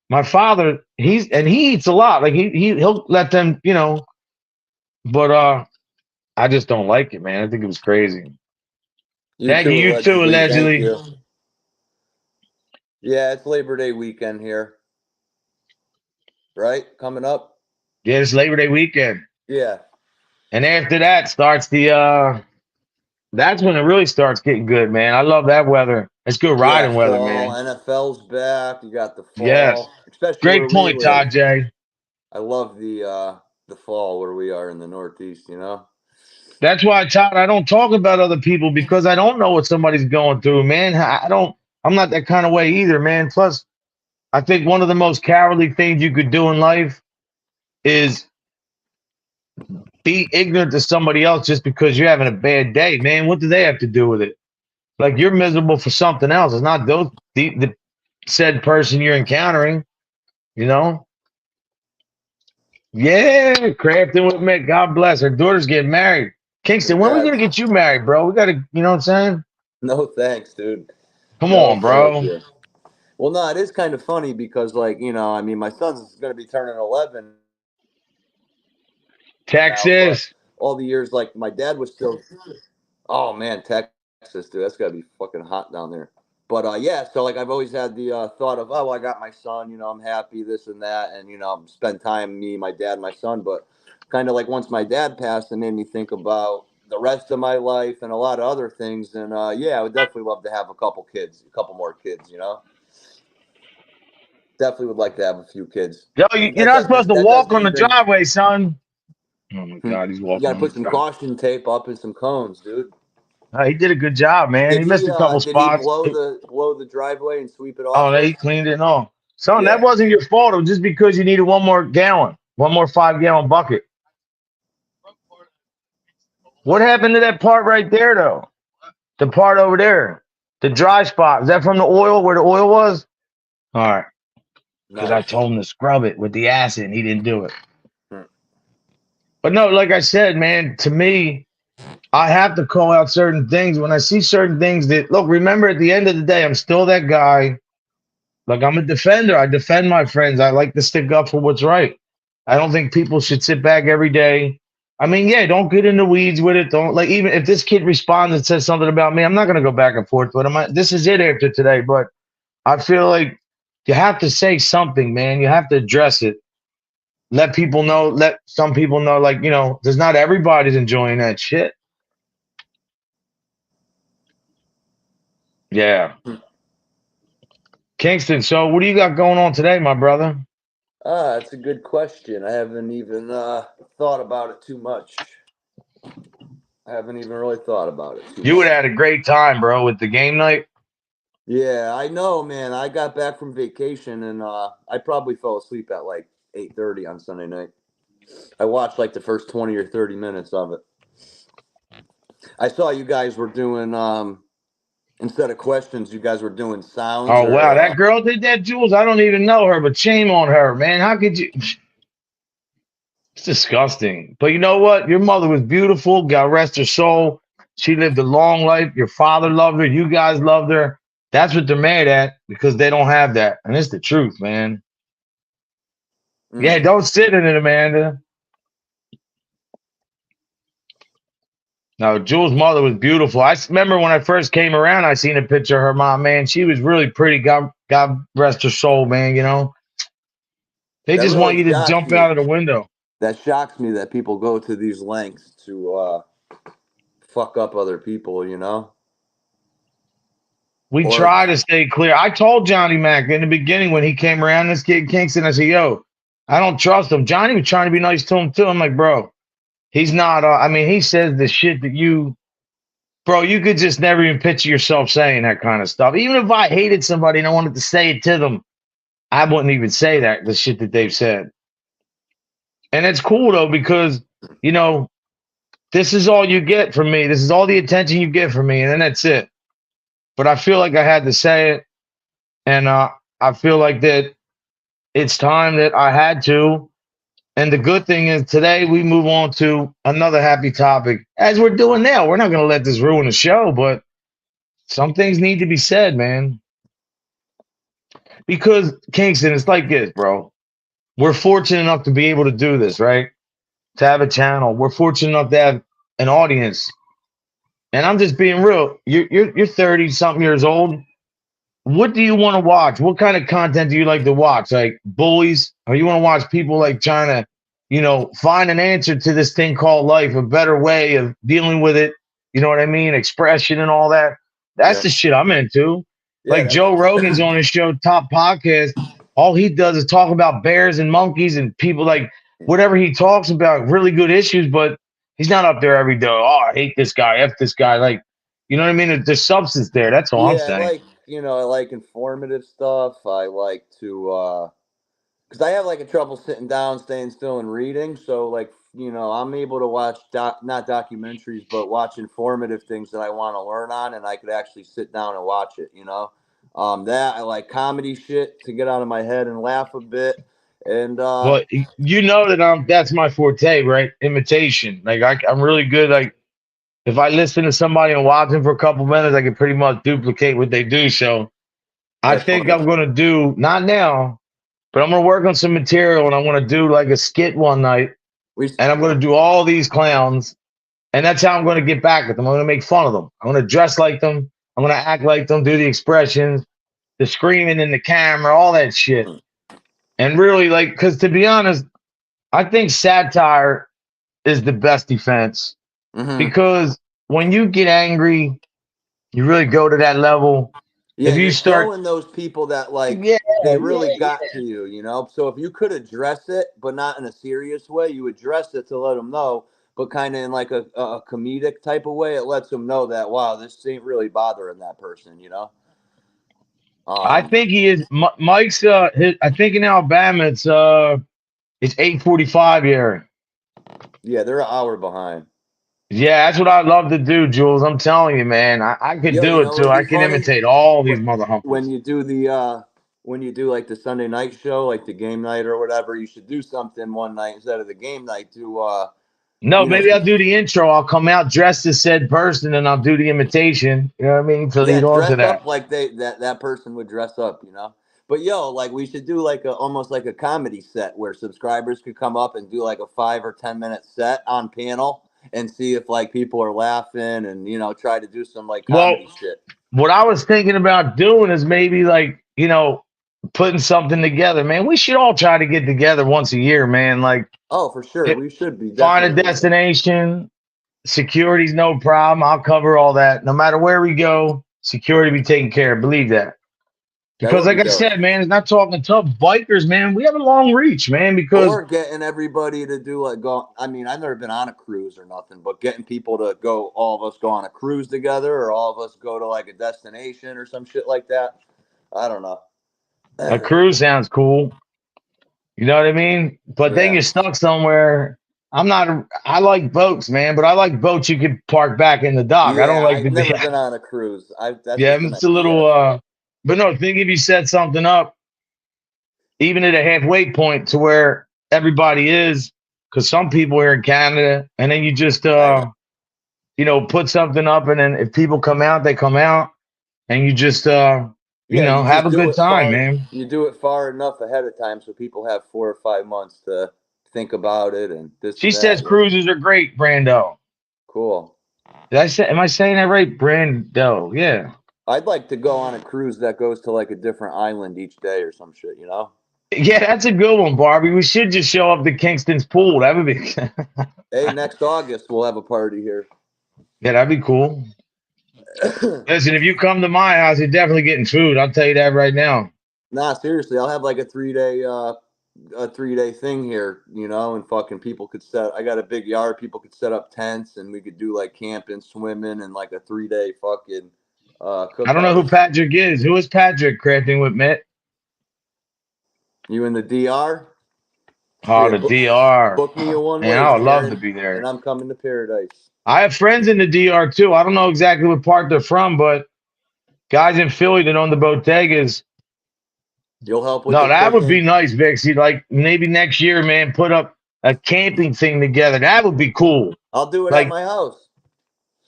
S2: my father, he eats a lot. Like, he'll let them, you know, but I just don't like it, man. I think it was crazy. Thank you. You too, allegedly.
S4: Thank you. Yeah, it's Labor Day weekend here. Right? Coming up?
S2: Yeah, it's Labor Day weekend.
S4: Yeah.
S2: And after that starts that's when it really starts getting good, man. I love that weather. It's good riding weather,
S4: fall,
S2: man.
S4: NFL's back. You got the fall.
S2: Yes.
S4: Especially
S2: Great
S4: where
S2: point,
S4: we live.
S2: Todd J.
S4: I love the fall where we are in the Northeast, you know?
S2: That's why, Todd, I don't talk about other people because I don't know what somebody's going through, man. I'm not that kind of way either, man. Plus, I think one of the most cowardly things you could do in life is be ignorant to somebody else just because you're having a bad day, man. What do they have to do with it? Like, you're miserable for something else. It's not the said person you're encountering, you know? Yeah, crafting with Mick. God bless. Her daughter's getting married. Kingston, when are we
S4: Congrats.
S2: gonna get you married, bro? We gotta, you know what I'm saying?
S4: No thanks, dude.
S2: Come
S4: No,
S2: on, bro.
S4: thank you. Well, no, it is kind of funny because, like, you know, I mean, my son's going to be turning 11.
S2: Texas.
S4: All the years, like, my dad was still. Oh man, Texas, dude, that's got to be fucking hot down there. But yeah, so like I've always had the thought of, oh, well, I got my son, you know, I'm happy, this and that, and you know, spend time, me, my dad, my son. But kind of like once my dad passed, it made me think about the rest of my life and a lot of other things. And yeah, I would definitely love to have a couple more kids, you know. Definitely would like to have a few kids.
S2: Yo, you're not supposed to walk on the driveway, son. Oh my God, he's
S4: You
S2: walking
S4: got to
S2: on
S4: put
S2: the
S4: some
S2: driveway.
S4: caution tape up and some cones, dude.
S2: He did a good job, man. He missed a couple
S4: Did he
S2: spots.
S4: blow the driveway and sweep it off?
S2: Oh, he cleaned it all. Son,
S4: Yeah.
S2: that wasn't your fault. It was just because you needed one more 5-gallon bucket. What happened to that part right there, though? The part over there. The dry spot. Is that from the oil where the oil was? All right. Because I
S4: Nice.
S2: told him to scrub it with the acid and he didn't do it.
S4: Hmm.
S2: But no, like I said, man, to me, I have to call out certain things when I see certain things that look, remember at the end of the day, I'm still that guy. Like I'm a defender. I defend my friends. I like to stick up for what's right. I don't think people should sit back every day. I mean, yeah, don't get in the weeds with it. Don't like even if this kid responds and says something about me, I'm not gonna go back and forth with him. This is it after today. But I feel like you have to say something, man. You have to address it. Let people know, let some people know, like, you know, there's not everybody's enjoying that shit. Yeah. Kingston, so what do you got going on today, my brother?
S4: That's a good question. I haven't even thought about it too much. I haven't even really thought about it too
S2: You would
S4: much.
S2: have had a great time, bro, with the game night.
S4: Yeah, I know, man. I got back from vacation and I probably fell asleep at like 8:30 on Sunday night. I watched like the first 20 or 30 minutes of it. I saw you guys were doing instead of questions, you guys were doing sounds.
S2: Oh,
S4: or,
S2: wow. That girl did that, Jules. I don't even know her, but shame on her, man. How could you? It's disgusting. But you know what? Your mother was beautiful. God rest her soul. She lived a long life. Your father loved her. You guys loved her. That's what they're mad at because they don't have that. And it's the truth, man. Yeah, don't sit in it, Amanda. No, Jules' mother was beautiful. I remember when I first came around, I seen a picture of her mom, man. She was really pretty. God rest her soul, man. You know, they
S4: That
S2: just want
S4: really
S2: you to
S4: shocks
S2: jump
S4: me.
S2: out of the window.
S4: That shocks me that people go to these lengths to fuck up other people, you know?
S2: We
S4: Or
S2: try to stay clear. I told Johnny Mac in the beginning when he came around, this kid Kingston, I said, yo, I don't trust him. Johnny was trying to be nice to him too. I'm like, bro, he's not. I mean, he says the shit that bro, you could just never even picture yourself saying that kind of stuff. Even if I hated somebody and I wanted to say it to them, I wouldn't even say that, the shit that they've said. And it's cool though, because, you know, this is all you get from me. This is all the attention you get from me. And then that's it. But I feel like I had to say it. And I feel like that it's time that I had to. And the good thing is today we move on to another happy topic, as we're doing now. We're not going to let this ruin the show, but some things need to be said, man. Because Kingston, it's like this, bro. We're fortunate enough to be able to do this, right? To have a channel. We're fortunate enough to have an audience. And I'm just being real. You're 30 something years old. What do you want to watch? What kind of content do you like to watch? Like bullies? Or you want to watch people like trying to, you know, find an answer to this thing called life, a better way of dealing with it? You know what I mean? Expression and all that. That's the shit I'm into.
S4: Yeah,
S2: Like Joe Rogan's on his show, Top Podcast. All he does is talk about bears and monkeys and people like whatever he talks about, really good issues, but he's not up there every day. Oh, I hate this guy, F this guy. Like, you know what I mean? There's substance there. That's all I'm saying.
S4: I like informative stuff. I like to because I have like a trouble sitting down, staying still, and reading. So like I'm able to watch not documentaries, but watch informative things that I want to learn on, and I could actually sit down and watch it. That I like comedy shit to get out of my head and laugh a bit. And
S2: Well, you know that that's my forte, right? Imitation. Like I'm really good. Like if I listen to somebody and watch them for a couple minutes, I can pretty much duplicate what they do. So I think I'm going to do, not now, but I'm going to work on some material and I want to do like a skit one night. And I'm going to do all these clowns. And that's how I'm going to get back at them. I'm going to make fun of them. I'm going to dress like them. I'm going to act like them, do the expressions, the screaming in the camera, all that shit. And really, like, because to be honest, I think satire is the best defense. Because when you get angry, you really go to that level.
S4: Yeah,
S2: if you start
S4: showing those people that they really got to you, So if you could address it, but not in a serious way, you address it to let them know, but kind of in like a comedic type of way. It lets them know that wow, this ain't really bothering that person,
S2: I think he is. Mike's. I think in Alabama it's 8:45 here.
S4: Yeah, they're an hour behind.
S2: Yeah, that's what I'd love to do, Jules. I'm telling you, man. I could
S4: Yo,
S2: do
S4: you
S2: it
S4: know
S2: too.
S4: what'd
S2: I
S4: be
S2: can
S4: funny?
S2: imitate all these
S4: When
S2: motherfuckers.
S4: you do the when you do like the Sunday night show, like the game night or whatever, you should do something one night instead of the game night to
S2: No,
S4: you know,
S2: maybe I'll do the intro. I'll come out dressed as said person and I'll do the imitation. You know what I mean? To
S4: yeah,
S2: lead on to
S4: dress
S2: that.
S4: up like that person would dress up, you know. But yo, like we should do like a almost like a comedy set where subscribers could come up and do like a 5 or 10 minute set on panel and see if like people are laughing and you know try to do some like
S2: Well,
S4: comedy shit.
S2: what I was thinking about doing is maybe like, putting something together, man. We should all try to get together once a year, man. Like
S4: Oh, for sure,
S2: it,
S4: we should be
S2: find a
S4: definitely.
S2: destination. Security's no problem. I'll cover all that. No matter where we go, security be taken care of. Believe that.
S4: That
S2: Because
S4: would be
S2: like I
S4: dope.
S2: said, man, it's not talking tough bikers, man. We have a long reach, man, because
S4: Or getting everybody to do like go. I mean, I've never been on a cruise or nothing, but getting people to go, all of us go on a cruise together, or all of us go to like a destination or some shit like that. I don't know.
S2: a cruise sounds cool. You know what I mean? But then
S4: Yeah,
S2: you're stuck somewhere. I like boats, man, but I like boats you could park back in the dock. I don't
S4: yeah.
S2: like to
S4: I've
S2: be
S4: never been on a cruise. That's
S2: yeah,
S4: just an
S2: it's a
S4: idea.
S2: little but no, think if you set something up, even at a halfway point to where everybody is, because some people are in Canada, and then you just
S4: I know.
S2: put something up, and then if people come out, they come out, and you just
S4: Yeah, you
S2: have
S4: just
S2: a
S4: do
S2: good
S4: it
S2: time,
S4: far.
S2: man.
S4: You do it far enough ahead of time so people have 4 or 5 months to think about it and this
S2: She
S4: and
S2: says
S4: that. Yeah,
S2: cruises are great, Brando.
S4: cool.
S2: Am I saying that right? Brando, yeah.
S4: I'd like to go on a cruise that goes to like a different island each day or some shit. You know.
S2: Yeah, that's a good one, Barbie. We should just show up to Kingston's pool. That would be
S4: Hey, next August we'll have a party here.
S2: yeah, that'd be cool. Listen, if you come to my house, you're definitely getting food. I'll tell you that right now.
S4: Nah, seriously, I'll have like a 3 day thing here, you know, and fucking people could set. I got a big yard. People could set up tents, and we could do like camping, swimming, and like a 3 day fucking
S2: I don't know
S4: cookout.
S2: who Patrick is. Who is Patrick crafting with Mitt?
S4: You in the DR?
S2: Oh,
S4: Yeah,
S2: the DR.
S4: book me a one
S2: Man,
S4: way,
S2: I would love to
S4: Sharon,
S2: be
S4: and
S2: there.
S4: I'm coming to paradise.
S2: I have friends in the DR too. I don't know exactly what part they're from, but guys in Philly that own the bodegas.
S4: You'll help with
S2: No,
S4: the
S2: that would be
S4: cooking.
S2: nice, Vixie. Like maybe next year, man, put up a camping thing together. That would be cool.
S4: I'll do it at
S2: Like
S4: my house.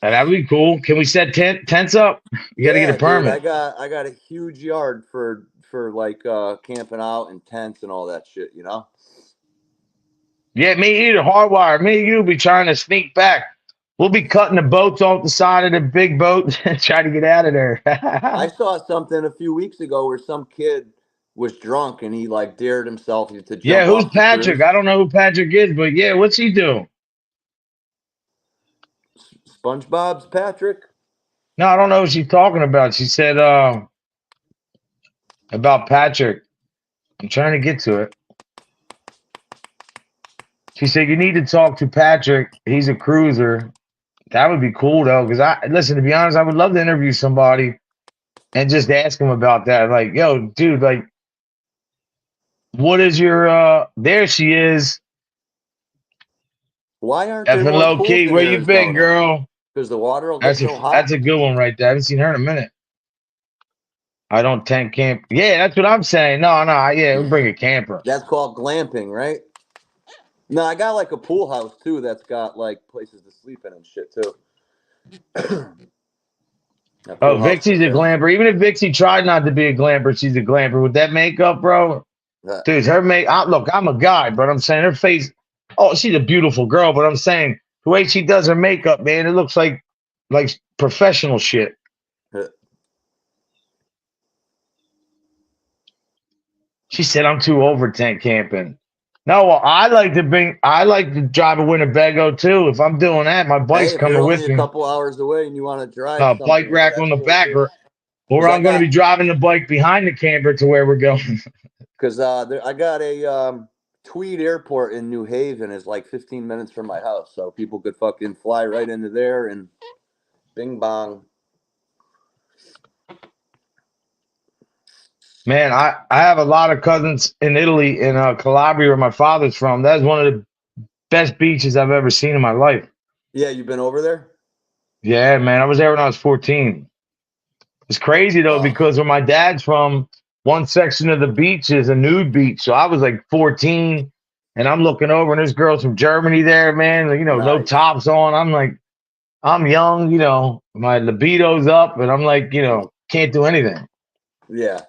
S2: that would be cool. Can we set tents up? You got to get a
S4: Yeah, dude, I
S2: permit.
S4: got I got a huge yard for like camping out and tents and all that shit, you know?
S2: Yeah, me either. Hardwire. Me and you be trying to sneak back. We'll be cutting the boats off the side of the big boat and try to get out of there.
S4: I saw something a few weeks ago where some kid was drunk and he like dared himself to
S2: Yeah,
S4: jump
S2: who's
S4: off the
S2: Patrick?
S4: cruise.
S2: I don't know who Patrick is, but yeah, what's he do?
S4: SpongeBob's Patrick?
S2: No, I don't know what she's talking about. She said about Patrick. I'm trying to get to it. She said you need to talk to Patrick. He's a cruiser. That would be cool though, because I listen, to be honest, I would love to interview somebody and just ask him about that. Like, yo, dude, like, what is your there she is.
S4: Why aren't there
S2: Effing
S4: more
S2: low
S4: pools
S2: key.
S4: in
S2: Where you been,
S4: Arizona?
S2: girl?
S4: Because the water will get
S2: That's a
S4: so hot.
S2: that's a good one right there. I haven't seen her in a minute. I don't tent camp. Yeah, that's what I'm saying. No, yeah, we'll bring a camper.
S4: That's called glamping, right? No, I got like a pool house too that's got like places to sleep in and shit too. That
S2: Oh,
S4: pool house
S2: Vixie's a
S4: for sale.
S2: glamper. Even if Vixie tried not to be a glamper, she's a glamper. With that makeup, bro. Dude, her look, I'm a guy, but I'm saying her face. Oh, she's a beautiful girl, but I'm saying the way she does her makeup, man, it looks like professional shit. She said, I'm too over tent camping. No, well, I like to drive a Winnebago too. If I'm doing that, my bike's
S4: Hey, if
S2: coming
S4: you're only
S2: with
S4: a
S2: me.
S4: couple hours away and you want to drive something,
S2: Bike rack on
S4: that's
S2: the
S4: cool
S2: back,
S4: too.
S2: or
S4: 'Cause I
S2: I'm going to be
S4: got-
S2: driving the bike behind the camper to where we're going.
S4: Because I got a Tweed Airport in New Haven is like 15 minutes from my house, so people could fucking fly right into there and bing bong.
S2: Man, I have a lot of cousins in Italy, in Calabria, where my father's from. That's one of the best beaches I've ever seen in my life.
S4: Yeah, you've been over there?
S2: Yeah, man. I was there when I was 14. It's crazy though,
S4: Oh,
S2: because where my dad's from, one section of the beach is a nude beach. So I was like 14 and I'm looking over and there's girls from Germany there, man. You know, no
S4: nice.
S2: tops on. I'm like, I'm young, you know, my libido's up and I'm like, you know, can't do anything.
S4: Yeah.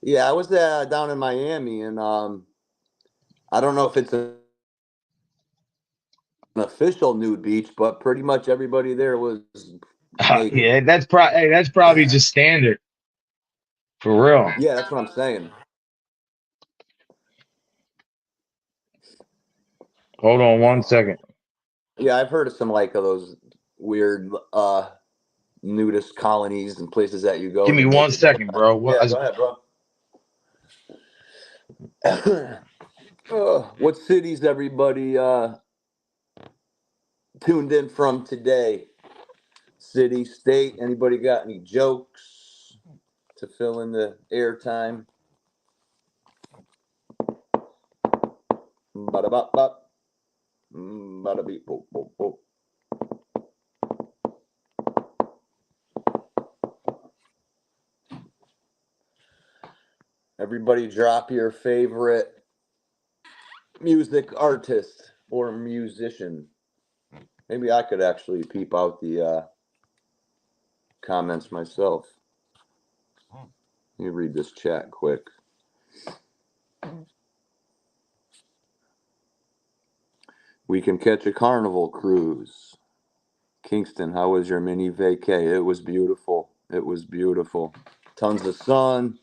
S4: Yeah, I was down in Miami, and I don't know if it's an official nude beach, but pretty much everybody there was naked.
S2: Yeah, that's probably just standard for real.
S4: Yeah, that's what I'm saying.
S2: Hold on 1 second.
S4: Yeah, I've heard of some like of those weird nudist colonies and places that you go
S2: Give
S4: to
S2: me
S4: make
S2: 1
S4: it.
S2: second, bro. What,
S4: Yeah, go ahead, bro. What cities everybody tuned in from today? City, state. Anybody got any jokes to fill in the airtime? Bada bop bop. Bada beep boop boop boop. Everybody drop your favorite music artist or musician. Maybe I could actually peep out the comments myself. Let me read this chat quick. We can catch a carnival cruise. Kingston, how was your mini vacay? It was beautiful. It was beautiful. Tons of sun,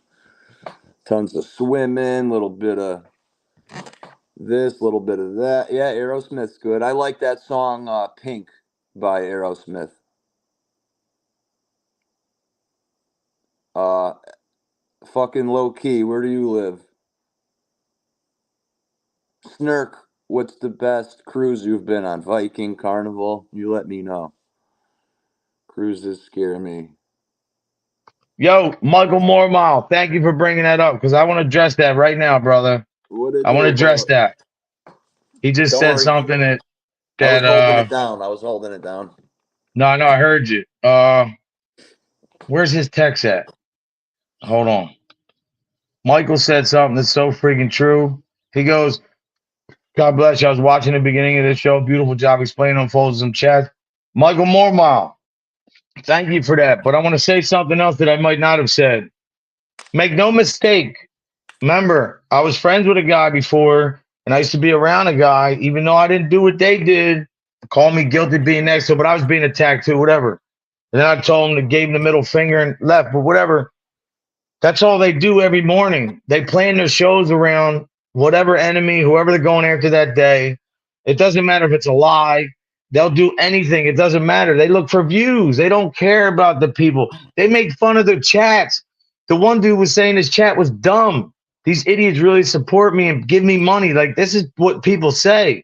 S4: tons of swimming, little bit of this, little bit of that. Yeah, Aerosmith's good. I like that song Pink by Aerosmith. Uh fucking low key, where do you live? Snurk, what's the best cruise you've been on? Viking, Carnival? You let me know. Cruises scare me.
S2: Yo, Michael Mormile, thank you for bringing that up because I want to address that right now, brother.
S4: What it
S2: I want
S4: do,
S2: to address
S4: bro?
S2: that. He just
S4: Don't
S2: said
S4: worry.
S2: something
S4: I was
S2: that
S4: holding it down. I was holding it down.
S2: no, I heard you. Where's his text at? Hold on. Michael said something that's so freaking true. He goes, God bless you. I was watching the beginning of this show. Beautiful job explaining on folds some chats. Michael Mormile, thank you for that. But I want to say something else that I might not have said. Make no mistake. Remember, I was friends with a guy before, and I used to be around a guy, even though I didn't do what they did. Call me guilty of being next to, but I was being attacked too, whatever. And then I told him to gave him the middle finger and left, but whatever. That's all they do every morning. They plan their shows around whatever enemy, whoever they're going after that day. It doesn't matter if it's a lie. They'll do anything. It doesn't matter. They look for views. They don't care about the people. They make fun of their chats. The one dude was saying his chat was dumb. These idiots really support me and give me money. Like, this is what people say.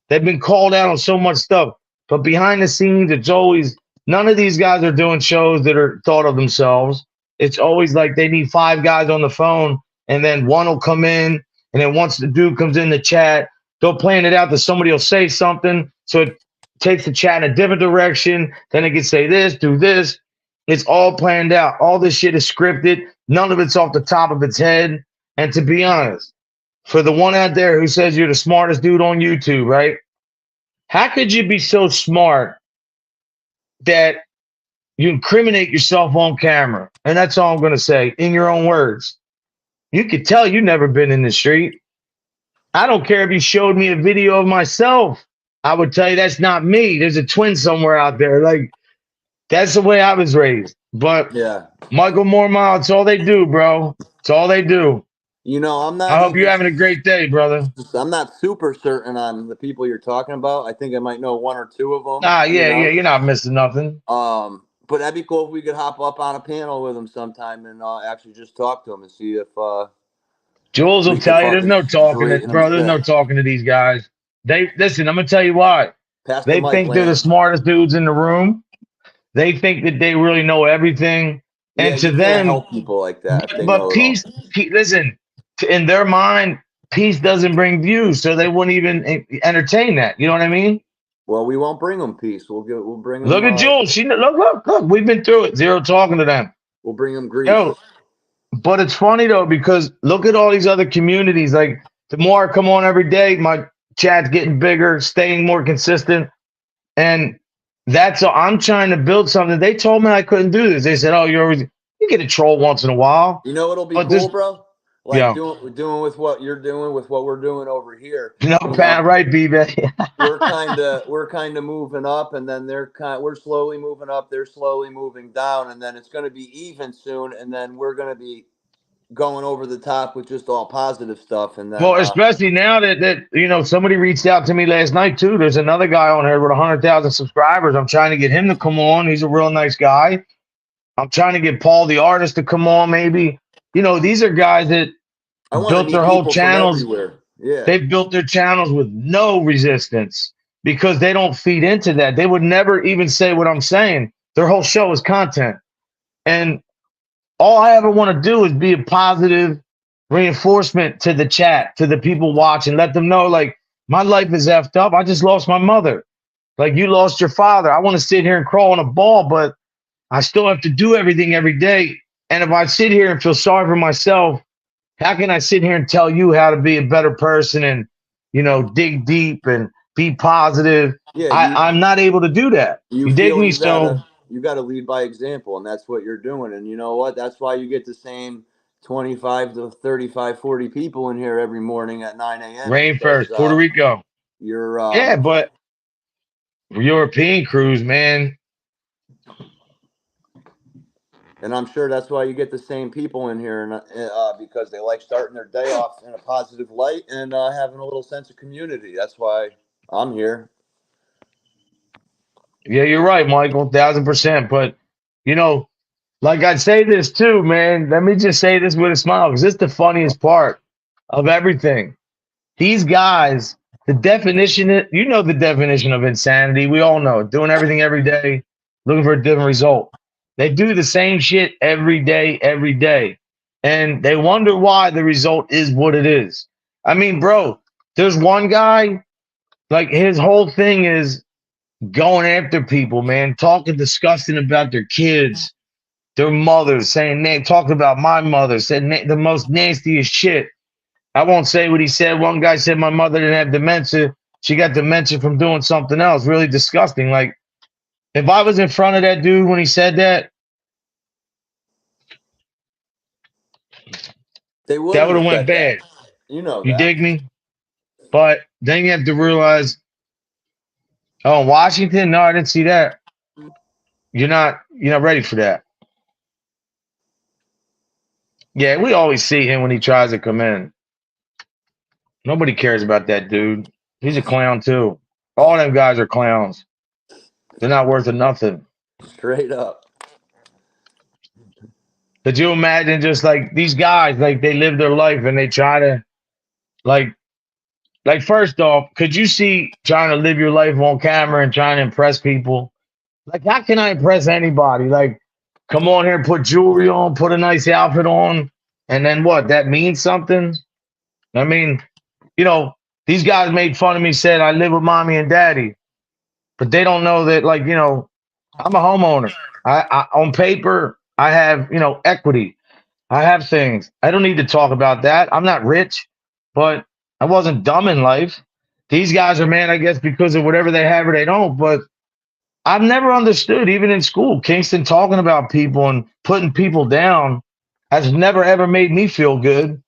S2: They've been called out on so much stuff. But behind the scenes, it's always none of these guys are doing shows that are thought of themselves. It's always like they need 5 guys on the phone, and then one will come in, and then once the dude comes in the chat, they'll plan it out that somebody will say something, so it takes the chat in a different direction. Then it can say this, do this. It's all planned out. All this shit is scripted. None of it's off the top of its head. And to be honest, for the one out there who says you're the smartest dude on YouTube, right? How could you be so smart that you incriminate yourself on camera? And that's all I'm going to say in your own words. You could tell you've never been in the street. I don't care if you showed me a video of myself. I would tell you that's not me. There's a twin somewhere out there. Like, that's the way I was raised. But
S4: Yeah.
S2: Michael Mormile, it's all they do, bro. It's all they do.
S4: You know, I'm
S2: I
S4: not
S2: hope you're
S4: even
S2: having a great day, brother.
S4: I'm not super certain on the people you're talking about. I think I might know 1 or 2 of them.
S2: Ah,
S4: you
S2: yeah,
S4: know?
S2: you're not missing nothing.
S4: But that'd be cool if we could hop up on a panel with them sometime and actually just talk to them and see if
S2: Jules will
S4: we can
S2: tell you there's
S4: fucking
S2: no talking to,
S4: straighten them
S2: bro. There's no
S4: shit.
S2: talking to these guys. They listen, I'm gonna tell you why.
S4: Pass the
S2: They
S4: mic,
S2: think they're the
S4: Lance.
S2: smartest dudes in the room. They think that they really know everything.
S4: Yeah,
S2: And to
S4: you can't
S2: them,
S4: help people like that if they
S2: but
S4: know it all.
S2: peace, listen, in their mind, peace doesn't bring views, so they wouldn't even entertain that. You know what I mean?
S4: Well, we won't bring them peace. We'll bring them.
S2: Look at Jules. She look. We've been through it. Zero talking to them.
S4: We'll bring them grief.
S2: Yo, but it's funny though, because look at all these other communities. Like, the more I come on every day, my chat's getting bigger, staying more consistent. And I'm trying to build something. They told me I couldn't do this. They said, oh, you get a troll once in a while.
S4: You know, it'll be
S2: But
S4: cool, bro. Like
S2: Yeah.
S4: doing with what you're doing, with what we're doing over here.
S2: No,
S4: You know,
S2: Pat, right, B-Bay.
S4: we're kind of moving up, and then we're slowly moving up. They're slowly moving down, and then it's going to be even soon, and then we're going to be going over the top with just all positive stuff. And then,
S2: Well, especially now that somebody reached out to me last night too. There's another guy on here with 100,000 subscribers. I'm trying to get him to come on. He's a real nice guy. I'm trying to get Paul the artist to come on. Maybe these are guys that built their whole channels.
S4: Yeah,
S2: they've built their channels with no resistance because they don't feed into that. They would never even say what I'm saying. Their whole show is content, and all I ever want to do is be a positive reinforcement to the chat, to the people watching. Let them know, like, my life is effed up. I just lost my mother. Like, you lost your father. I want to sit here and crawl on a ball, but I still have to do everything every day. And if I sit here and feel sorry for myself, how can I sit here and tell you how to be a better person and, dig deep and be positive?
S4: Yeah,
S2: I'm not able to do that. You dig me? So
S4: you got to lead by example, and that's what you're doing. And you know what? That's why you get the same 25 to 35, 40 people in here every morning at 9 a.m.
S2: Rain first, Puerto Rico.
S4: You're
S2: yeah, but European cruise, man.
S4: And I'm sure that's why you get the same people in here, and because they like starting their day off in a positive light and having a little sense of community. That's why I'm here.
S2: Yeah, you're right, Michael, 1,000%. But, like I'd say this too, man. Let me just say this with a smile, because it's the funniest part of everything. These guys, the definition, the definition of insanity. We all know it. Doing everything every day, looking for a different result. They do the same shit every day. And they wonder why the result is what it is. I mean, bro, there's one guy, like, his whole thing is going after people, man, talking disgusting about their kids, their mothers, talking about my mother, said the most nastiest shit. I won't say what he said. One guy said my mother didn't have dementia. She got dementia from doing something else. Really disgusting. Like, if I was in front of that dude when he said that,
S4: that would
S2: have went bad. You dig me? But then you have to realize, oh, Washington? No, I didn't see that. You're not ready for that. Yeah, we always see him when he tries to come in. Nobody cares about that dude. He's a clown too. All them guys are clowns. They're not worth nothing.
S4: Straight up.
S2: Could you imagine just like these guys, like they live their life and they try to like first off, could you see trying to live your life on camera and trying to impress people? Like, how can I impress anybody? Like, come on here, put jewelry on, put a nice outfit on, and then what? That means something? I mean, these guys made fun of me, said I live with mommy and daddy, but they don't know that, like, I'm a homeowner. I on paper, I have, equity. I have things. I don't need to talk about that. I'm not rich, but I wasn't dumb in life. These guys are mad, I guess, because of whatever they have or they don't, but I've never understood, even in school, Kingston talking about people and putting people down has never, ever made me feel good.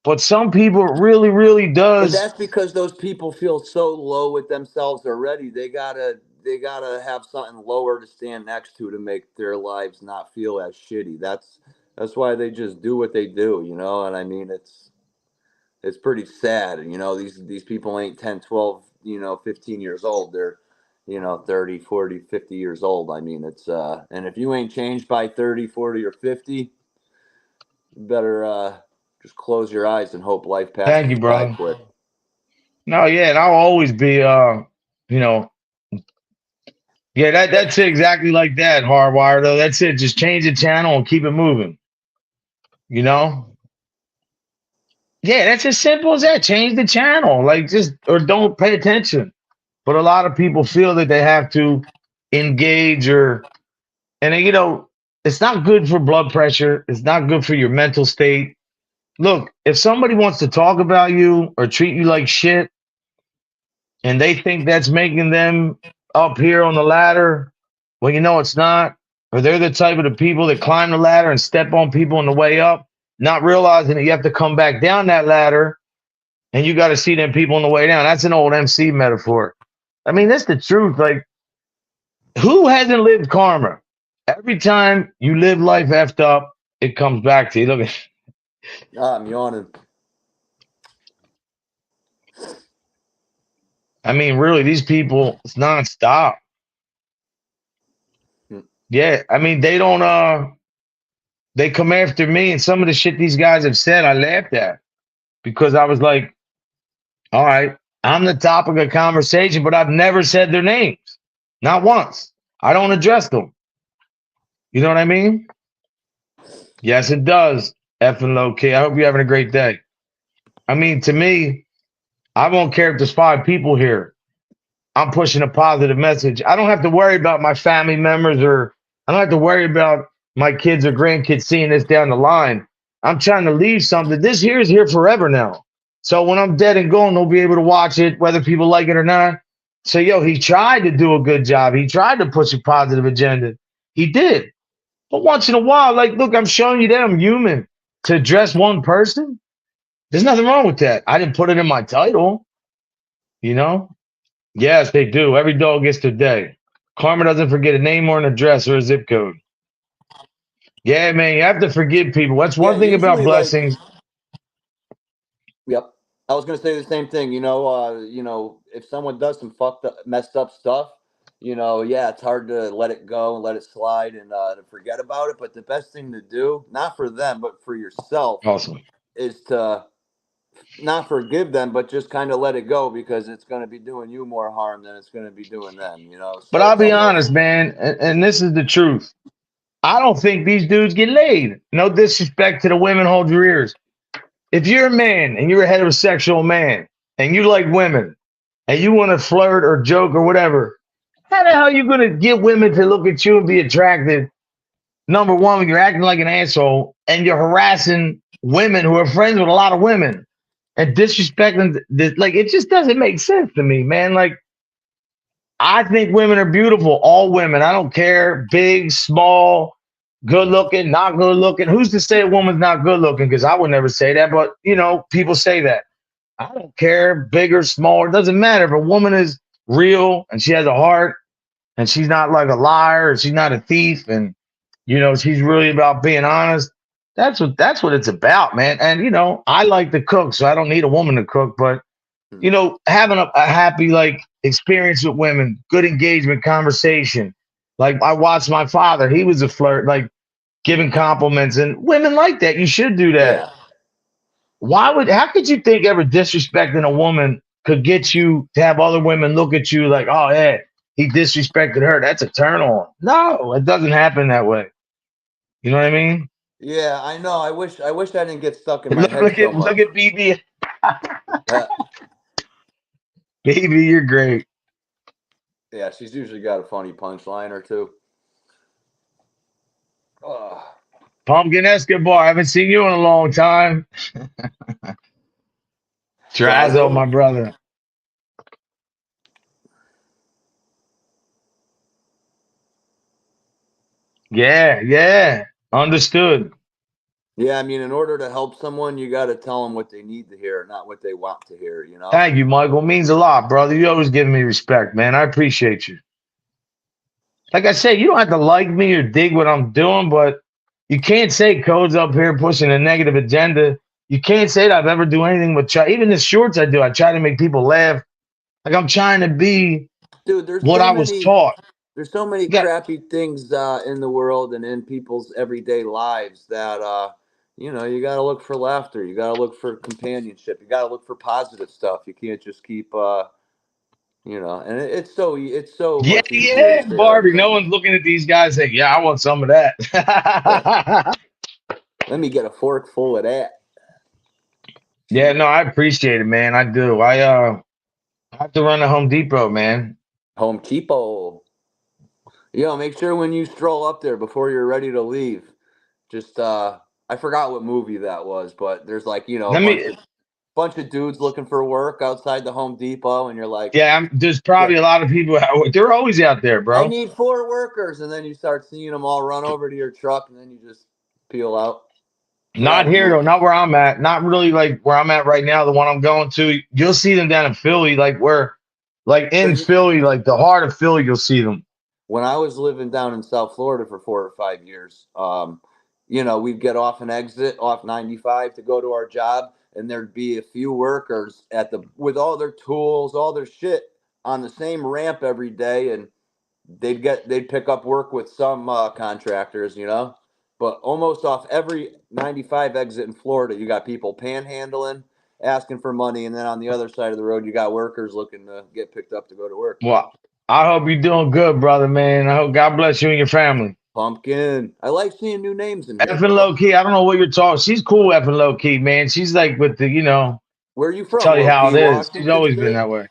S2: But some people it really, really does.
S4: But that's because those people feel so low with themselves already. They gotta have something lower to stand next to make their lives not feel as shitty. That's why they just do what they do, and I mean, it's pretty sad. These people ain't 10, 12, 15 years old. They're 30, 40, 50 years old. I mean, it's and if you ain't changed by 30, 40, or 50, you better just close your eyes and hope life passes.
S2: Thank you, bro.
S4: Quick.
S2: No, yeah, and I'll always be yeah, that's it, exactly like that, Hardwire, though. That's it. Just change the channel and keep it moving. Yeah, that's as simple as that. Change the channel. Like, or don't pay attention. But a lot of people feel that they have to engage and you know, it's not good for blood pressure. It's not good for your mental state. Look, if somebody wants to talk about you or treat you like shit and they think that's making them up here on the ladder, well, you know it's not. Or they're the type of the people that climb the ladder and step on people on the way up, not realizing that you have to come back down that ladder and you got to see them people on the way down. That's an old MC metaphor. I mean, that's the truth. Like, who hasn't lived karma? Every time you live life effed up, it comes back to you. Look at
S4: I'm yawning.
S2: I mean, really, these people, it's nonstop.
S4: Hmm.
S2: Yeah, I mean, they don't they come after me and some of the shit these guys have said, I laughed at because I was like, all right, I'm the topic of conversation, but I've never said their names. Not once. I don't address them. You know what I mean? Yes, it does. Effing low key. I hope you're having a great day. I mean, to me, I won't care if there's 5 people here. I'm pushing a positive message. I don't have to worry about my family members or I don't have to worry about my kids or grandkids seeing this down the line. I'm trying to leave something. This here is here forever now. So when I'm dead and gone, they'll be able to watch it, whether people like it or not. So, yo, he tried to do a good job. He tried to push a positive agenda. He did. But once in a while, like, look, I'm showing you that I'm human. To address one person, there's nothing wrong with that. I didn't put it in my title, you know? Yes, they do. Every dog gets their day. Karma doesn't forget a name or an address or a zip code. Yeah, man, you have to forgive people. That's one
S4: Yeah,
S2: thing about
S4: usually, like,
S2: blessings.
S4: yep. I was gonna say the same thing. You know, if someone does some fucked up, messed up stuff, yeah, it's hard to let it go and let it slide and to forget about it. But the best thing to do, not for them, but for yourself,
S2: Awesome.
S4: is to not forgive them, but just kind of let it go because it's going to be doing you more harm than it's going to be doing them.
S2: But
S4: So
S2: I'll
S4: it's
S2: be
S4: almost,
S2: honest, man, and this is the truth. I don't think these dudes get laid. No disrespect to the women, hold your ears. If you're a man and you're a heterosexual man and you like women and you want to flirt or joke or whatever, how the hell are you going to get women to look at you and be attracted? Number one, when you're acting like an asshole and you're harassing women who are friends with a lot of women and disrespecting, like, it just doesn't make sense to me, man. Like, I think women are beautiful, all women. I don't care, big, small, good looking, not good looking. Who's to say a woman's not good looking? Because I would never say that, but people say that. I don't care, big or small, it doesn't matter. If a woman is real and she has a heart and she's not like a liar, or she's not a thief, and she's really about being honest. That's what it's about, man. And I like to cook, so I don't need a woman to cook, but having a happy like experience with women, good engagement, conversation. Like I watched my father, he was a flirt, like giving compliments, and women like that. You should do that.
S4: yeah.
S2: How could you think ever disrespecting a woman could get you to have other women look at you like, oh yeah, he disrespected her? That's a turn on. No, it doesn't happen that way. You know what I mean?
S4: Yeah, I know. I wish I didn't get stuck in my
S2: Look,
S4: head
S2: look
S4: so
S2: at
S4: much.
S2: look at BB.
S4: Yeah,
S2: Baby, you're great.
S4: yeah, she's usually got a funny punchline or two. Ugh.
S2: Pumpkin Escobar, I haven't seen you in a long time. Trazo, my brother. Yeah. Understood.
S4: Yeah, I mean, in order to help someone, you got to tell them what they need to hear, not what they want to hear.
S2: Thank you, Michael. It means a lot, brother. You always give me respect, man. I appreciate you. Like I said, you don't have to like me or dig what I'm doing, but you can't say Code's up here pushing a negative agenda. You can't say that I've ever do anything but try. Even the shorts I do, I try to make people laugh. Like I'm trying to be
S4: Dude, there's
S2: what
S4: so
S2: I was
S4: many
S2: taught.
S4: there's so many
S2: You got-
S4: crappy things in the world and in people's everyday lives that you got to look for laughter. You got to look for companionship. You got to look for positive stuff. You can't just keep and it's so
S2: Yeah,
S4: much easier to say that
S2: Barbie. No
S4: than,
S2: one's looking at these guys like, yeah, I want some of that.
S4: let me get a fork full of that.
S2: Yeah, no, I appreciate it, man. I do. I I have to run to Home Depot, man.
S4: Home Depot. Make sure when you stroll up there before you're ready to leave, just I forgot what movie that was, but there's like, a
S2: Let me.
S4: bunch of dudes looking for work outside the Home Depot, and you're like,
S2: Yeah, there's
S4: yeah,
S2: probably a lot of people. They're always out there,
S4: I
S2: bro.
S4: need 4 workers, and then you start seeing them all run over to your truck, and then you just peel out.
S2: Not
S4: Forgot what
S2: here though.
S4: movie.
S2: Not where I'm at. Not really like where I'm at right now. The one I'm going to. You'll see them down in Philly, like
S4: So
S2: in
S4: you,
S2: Philly, like the heart of Philly. You'll see them.
S4: when I was living down in South Florida for 4 or 5 years, we'd get off an exit off 95 to go to our job, and there'd be a few workers with all their tools, all their shit on the same ramp every day, and they'd pick up work with some contractors, but almost off every 95 exit in Florida, you got people panhandling, asking for money, and then on the other side of the road, you got workers looking to get picked up to go to work.
S2: Well, I hope you're doing good, brother, man. I hope God bless you and your family.
S4: Pumpkin. I like seeing new names in here,
S2: Effing
S4: bro.
S2: low key. I don't know what you're talking. She's cool, effing low key, man. She's like with the,
S4: Where are you from?
S2: tell you
S4: Low
S2: how
S4: key,
S2: it is. She's
S4: Washington
S2: always been
S4: State.
S2: that way.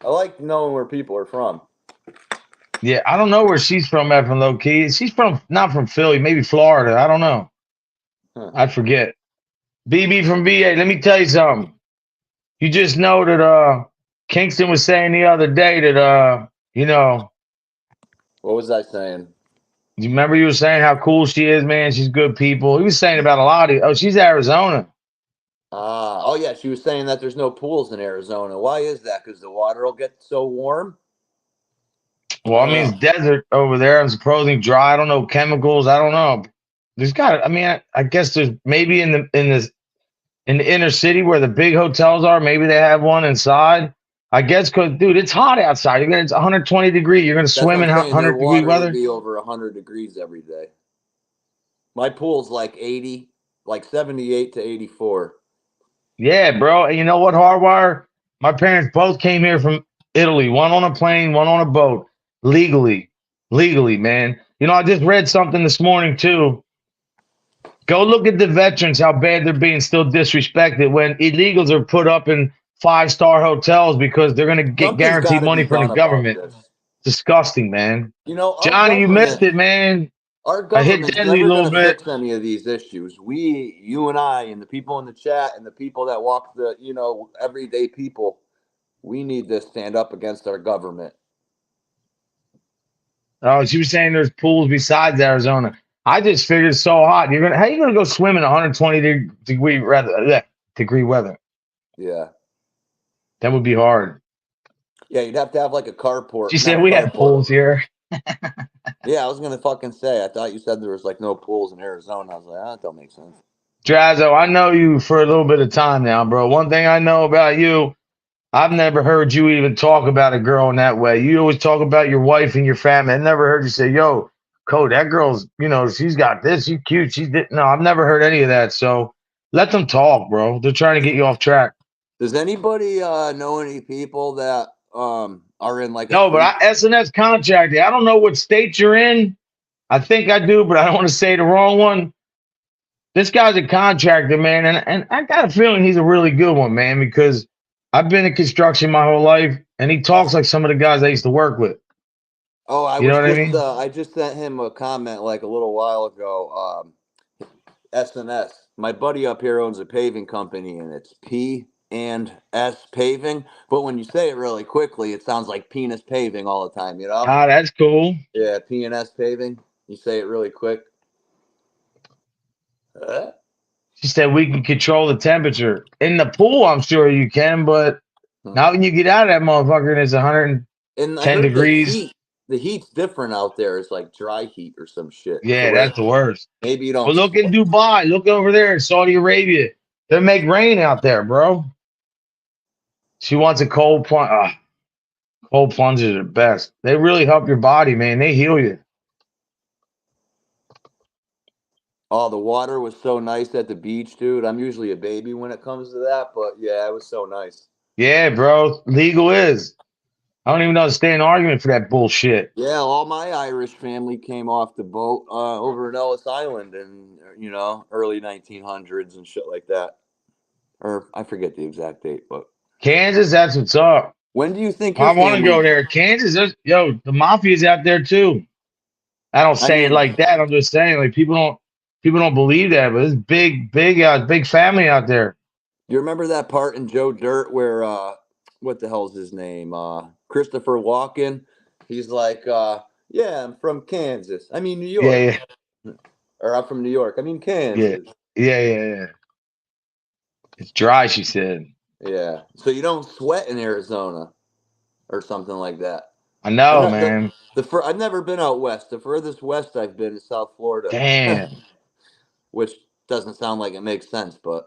S4: I like knowing where people are from.
S2: Yeah, I don't know where she's from, effing low key. She's from not from Philly, maybe Florida. I don't know.
S4: Huh.
S2: I forget. BB from VA. Let me tell you something. You just know that Kingston was saying the other day that
S4: What was I saying?
S2: you remember you were saying how cool she is, man. She's good people. He was saying about a lot of she's Arizona.
S4: Oh yeah, she was saying that there's no pools in Arizona. Why is that? Because the water will get so warm.
S2: Well,
S4: I
S2: I
S4: don't
S2: mean
S4: know.
S2: it's desert over there. I'm supposing dry. I don't know chemicals. I don't know. There's got. I mean, I guess there's maybe in the inner city where the big hotels are. Maybe they have one inside. I guess because dude, it's hot outside. It's 120 degree. You're gonna
S4: That's what
S2: swim
S4: I'm
S2: in
S4: saying. Their
S2: 100-degree
S4: water would
S2: weather.
S4: be over 100 degrees every day. My pool's like 80, like 78 to 84.
S2: Yeah, bro. And you know what, Hardwire? My parents both came here from Italy, one on a plane, one on a boat, legally. Legally, man. I just read something this morning too. Go look at the veterans, how bad they're being still disrespected when illegals are put up in 5-star hotels because they're gonna get
S4: Something's got
S2: guaranteed
S4: to be
S2: money from the
S4: done about
S2: government.
S4: this.
S2: Disgusting, man.
S4: Our
S2: Johnny, you missed
S4: government,
S2: it, man.
S4: our
S2: I hit
S4: government's
S2: deadly a
S4: never going
S2: little
S4: to
S2: bit.
S4: fix any of these issues. You and I, and the people in the chat, and the people that walk everyday people, we need to stand up against our government.
S2: Oh, she was saying there's pools besides Arizona. I just figured it's so hot. How you gonna go swim in 120-degree weather?
S4: Yeah.
S2: That would be hard.
S4: Yeah, you'd have to have like a
S2: She
S4: carport, not
S2: said
S4: a
S2: we have
S4: carport.
S2: pools here.
S4: Yeah, I was gonna fucking say. I thought you said there was like no pools in Arizona. I was like, that don't make sense.
S2: Drazzo, I know you for a little bit of time now, bro. One thing I know about you, I've never heard you even talk about a girl in that way. You always talk about your wife and your family. I never heard you say, yo, Code, that girl's, she's got this, she's cute, she's no, I've never heard any of that. So let them talk, bro. They're trying to get you off track.
S4: Does anybody know any people that are in like a
S2: No, but
S4: freak?
S2: SNS contracted. I don't know what state you're in. I think I do, but I don't want to say the wrong one. This guy's a contractor, man, and I got a feeling he's a really good one, man, because I've been in construction my whole life, and he talks like some of the guys I used to work with.
S4: Oh,
S2: You know what I mean?
S4: I just sent him a comment like a little while ago. SNS. My buddy up here owns a paving company, and it's P&S Paving. But when you say it really quickly, it sounds like penis paving all the time.
S2: Ah, that's cool.
S4: Yeah, P&S Paving. You say it really quick.
S2: She said we can control the temperature in the pool. I'm sure you can, but not when you get out of that motherfucker and it's 110
S4: And I heard
S2: degrees.
S4: the heat's different out there. It's like dry heat or some shit.
S2: Yeah,
S4: So
S2: that's the worst.
S4: maybe you don't.
S2: But look in Dubai. Look over there in Saudi Arabia. They make rain out there, bro. She wants a cold plunge. Cold plunges are best. They really help your body, man. They heal you.
S4: Oh, the water was so nice at the beach, dude. I'm usually a baby when it comes to that, but yeah, it was so nice.
S2: Yeah, bro. Legal is. I don't even understand the argument for that bullshit.
S4: Yeah, all my Irish family came off the boat over in Ellis Island in early 1900s and shit like that. Or I forget the exact date, but
S2: Kansas, that's what's up.
S4: When do you think
S2: I
S4: your
S2: want to
S4: family?
S2: go there. Kansas, the mafia's out there too. I don't
S4: I
S2: say it
S4: mean,
S2: like that. I'm just saying, like people don't believe that, but it's big family out there.
S4: you remember that part in Joe Dirt where what the hell's his name? Christopher Walken. He's like, yeah, I'm from Kansas. I mean New
S2: Yeah,
S4: York.
S2: yeah,
S4: Or I'm from New York. I mean
S2: yeah,
S4: Kansas.
S2: yeah. It's dry, she said.
S4: Yeah. So you don't sweat in Arizona or something like that.
S2: I
S4: I
S2: know,
S4: know
S2: man.
S4: I've never been out west. The furthest west I've been is South Florida,
S2: Damn.
S4: which doesn't sound like it makes sense, but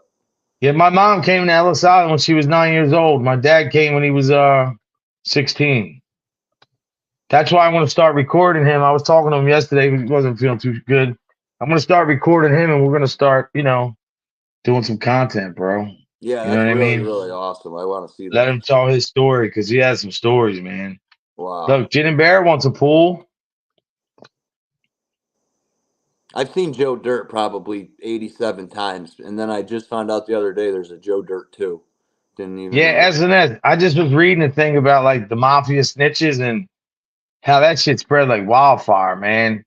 S2: Yeah, my mom came to Ellis Island when she was 9 years old. My dad came when he was 16. That's why I want to start recording him. I was talking to him yesterday. He wasn't feeling too good. I'm gonna start recording him, and we're gonna start, doing some content, bro.
S4: yeah,
S2: You know
S4: that's
S2: what I
S4: really,
S2: mean?
S4: really awesome. I want to see
S2: Let
S4: that.
S2: him tell his story because he has some stories, man.
S4: Wow.
S2: Look, Gin and Bear wants a pool.
S4: I've seen Joe Dirt probably 87 times, and then I just found out the other day there's a Joe Dirt 2. Didn't even
S2: Yeah,
S4: know that.
S2: SNS. I just was reading a thing about like the mafia snitches and how that shit spread like wildfire, man.